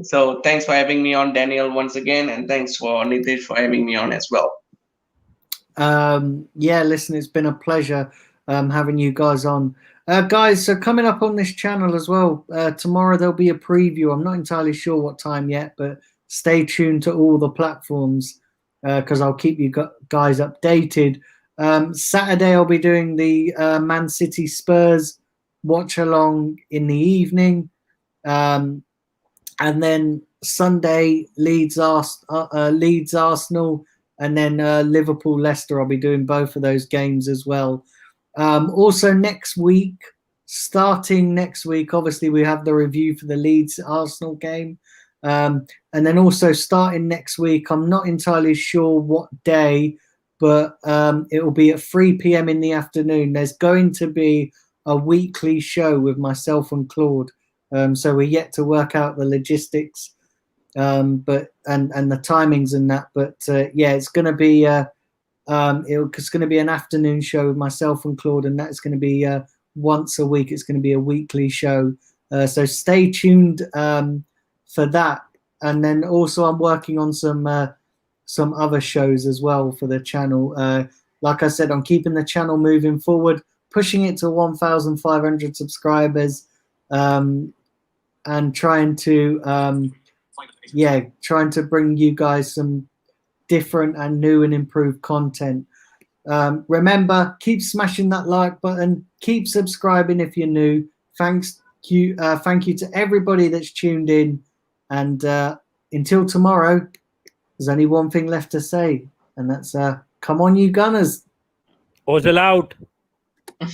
So thanks for having me on, Daniel, once again. And thanks for Nitesh for having me on as well. Yeah, listen, it's been a pleasure having you guys on. Guys, so coming up on this channel as well, tomorrow there'll be a preview. I'm not entirely sure what time yet, but stay tuned to all the platforms because I'll keep you guys updated Saturday I'll be doing the Man City Spurs watch along in the evening, and then Sunday Leeds Arsenal, and then Liverpool Leicester. I'll be doing both of those games as well. Also starting next week, obviously we have the review for the Leeds Arsenal game, and then also starting next week, I'm not entirely sure what day, but it will be at 3 p.m. in the afternoon. There's going to be a weekly show with myself and Claude. So we're yet to work out the logistics, but and the timings and that. But yeah, it's going to be it's going to be an afternoon show with myself and Claude, and that's going to be once a week. It's going to be a weekly show. So stay tuned for that. And then also I'm working on some other shows as well for the channel. Like I said, I'm keeping the channel moving forward, pushing it to 1,500 subscribers, and trying to bring you guys some different and new and improved content. Remember, keep smashing that like button, keep subscribing if you're new. Thank you to everybody that's tuned in, and until tomorrow, there's only one thing left to say, and that's come on, you Gunners. Ozil out.